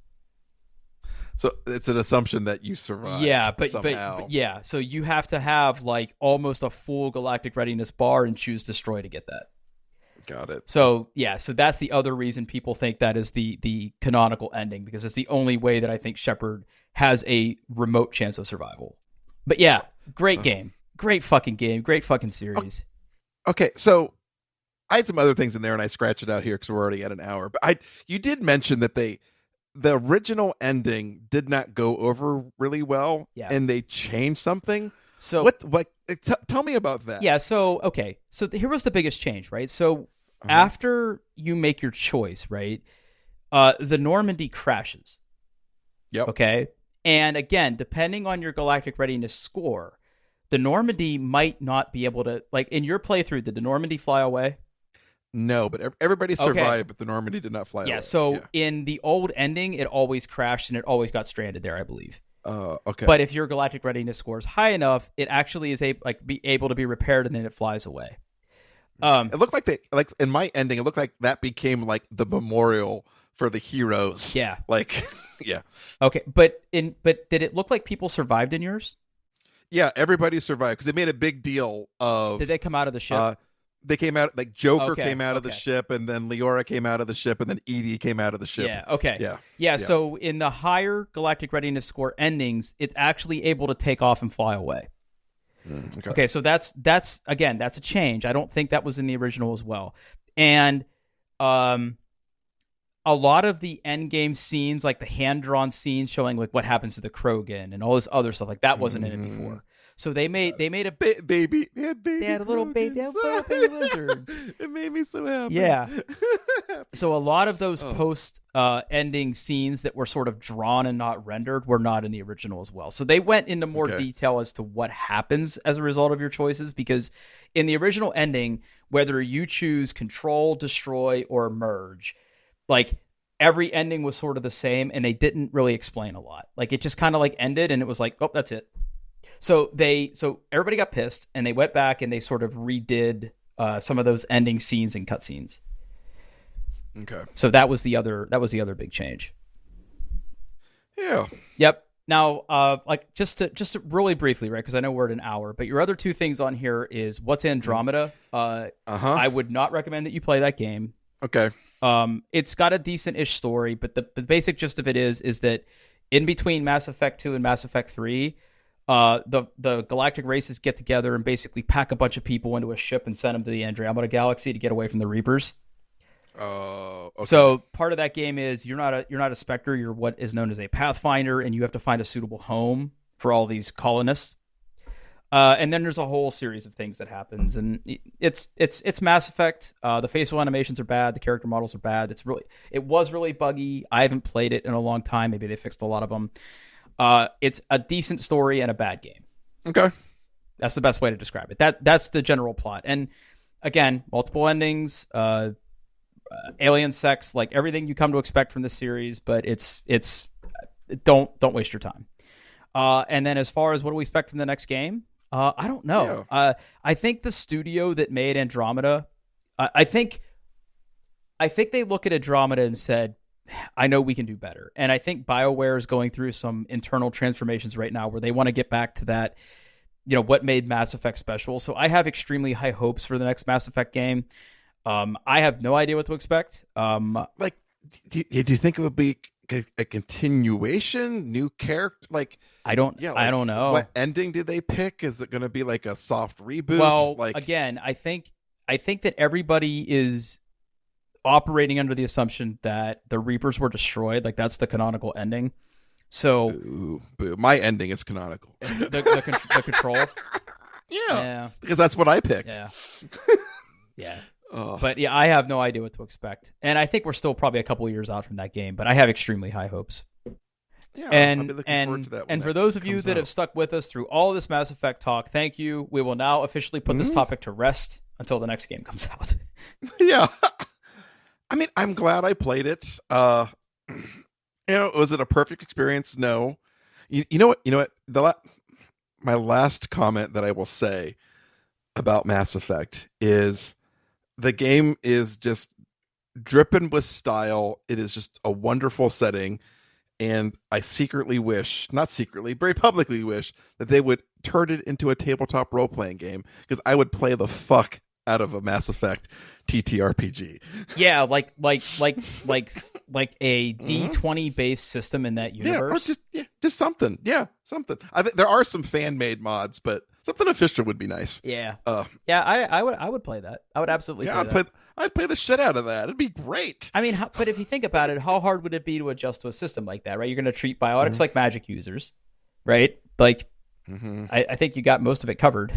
So it's an assumption that you survived. Yeah, but somehow. So you have to have like almost a full galactic readiness bar and choose destroy to get that. Got it. So so that's the other reason people think that is the canonical ending, because it's the only way that I think Shepard has a remote chance of survival. But yeah, great game. Great fucking game. Great fucking series. Okay, so I had some other things in there, and I scratched it out here because we're already at an hour. But you did mention that the original ending did not go over really well, and they changed something. So tell me about that. Yeah. So okay. So here was the biggest change, right? So after you make your choice, right, the Normandy crashes. Yep. Okay. And again, depending on your galactic readiness score, the Normandy might not be able to, like in your playthrough, did the Normandy fly away? No, but everybody survived, but the Normandy did not fly away. So in the old ending, it always crashed and it always got stranded there, I believe. Okay. But if your galactic readiness score is high enough, it actually is be able to be repaired, and then it flies away. It looked like in my ending, it looked like that became like the memorial for the heroes. Yeah. Yeah. Okay, but did it look like people survived in yours? Yeah, everybody survived because they made a big deal of. Did they come out of the ship? They came out, like Joker came out of the ship, and then Leora came out of the ship, and then Edie came out of the ship. Yeah, okay. Yeah. So in the higher galactic readiness score endings, it's actually able to take off and fly away. Okay, so that's a change. I don't think that was in the original as well. And a lot of the end game scenes, like the hand-drawn scenes showing like what happens to the Krogan and all this other stuff, like that wasn't in it before. So they made a baby. They had little baby lizards. It made me so happy. Yeah. So a lot of those post ending scenes that were sort of drawn and not rendered were not in the original as well. So they went into more detail as to what happens as a result of your choices, because in the original ending, whether you choose control, destroy, or merge, like every ending was sort of the same, and they didn't really explain a lot. Like it just kind of like ended, and it was like, oh, that's it. So everybody got pissed, and they went back and they sort of redid some of those ending scenes and cutscenes. Okay. So that was the other big change. Yeah. Yep. Now, like just to really briefly, right? Because I know we're at an hour, but your other two things on here is what's Andromeda. I would not recommend that you play that game. Okay. It's got a decent-ish story, but the basic gist of it is that in between Mass Effect 2 and Mass Effect 3, the galactic races get together and basically pack a bunch of people into a ship and send them to the Andromeda Galaxy to get away from the Reapers. Okay. So part of that game is you're not a Spectre, you're what is known as a Pathfinder, and you have to find a suitable home for all these colonists. And then there's a whole series of things that happens, and it's Mass Effect. The facial animations are bad, the character models are bad. It was really buggy. I haven't played it in a long time. Maybe they fixed a lot of them. It's a decent story and a bad game. Okay. That's the best way to describe it. That's the general plot. And again, multiple endings. alien sex, like everything you come to expect from the series, but it's don't waste your time. And then as far as what do we expect from the next game, I don't know. Yeah. I think the studio that made Andromeda, I think they look at Andromeda and said, I know we can do better. And I think BioWare is going through some internal transformations right now where they want to get back to that, what made Mass Effect special. So I have extremely high hopes for the next Mass Effect game. I have no idea what to expect. Like, do you think it would be a continuation, new character? Like, I don't know. What ending did they pick? Is it going to be like a soft reboot? Well, again, I think that everybody is operating under the assumption that the Reapers were destroyed. Like, that's the canonical ending. So Ooh, my ending is canonical. The control. Yeah, because that's what I picked. Yeah. Yeah. But yeah, I have no idea what to expect. And I think we're still probably a couple of years out from that game, but I have extremely high hopes. Yeah, and I'll be looking forward to that and for those of you that have stuck with us through all of this Mass Effect talk, thank you. We will now officially put this topic to rest until the next game comes out. Yeah. I mean, I'm glad I played it. Was it a perfect experience? No. You know what? My last comment that I will say about Mass Effect is the game is just dripping with style. It is just a wonderful setting. And I very publicly wish that they would turn it into a tabletop role-playing game, because I would play the fuck out of a Mass Effect TTRPG. Yeah, like a D20 based system in that universe. Yeah, or just something. Yeah, something. There are some fan-made mods, but something official would be nice. Yeah. I would play that. I would absolutely play that. I'd play the shit out of that. It'd be great. I mean, but if you think about it, how hard would it be to adjust to a system like that, right? You're going to treat biotics like magic users, right? Like, I think you got most of it covered.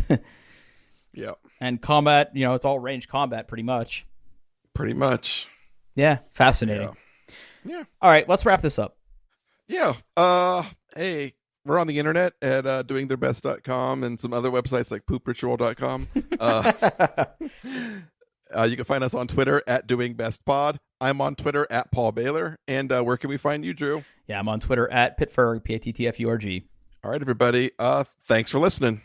Yeah. And combat, it's all range combat pretty much. Pretty much. Yeah. Fascinating. Yeah. All right. Let's wrap this up. Yeah. Hey, we're on the internet at doingtheirbest.com and some other websites like poopritual.com. You can find us on Twitter at doingbestpod. I'm on Twitter at Paul Baylor. And where can we find you, Drew? Yeah, I'm on Twitter at Pittfurg, Pittfurg. All right, everybody. Thanks for listening.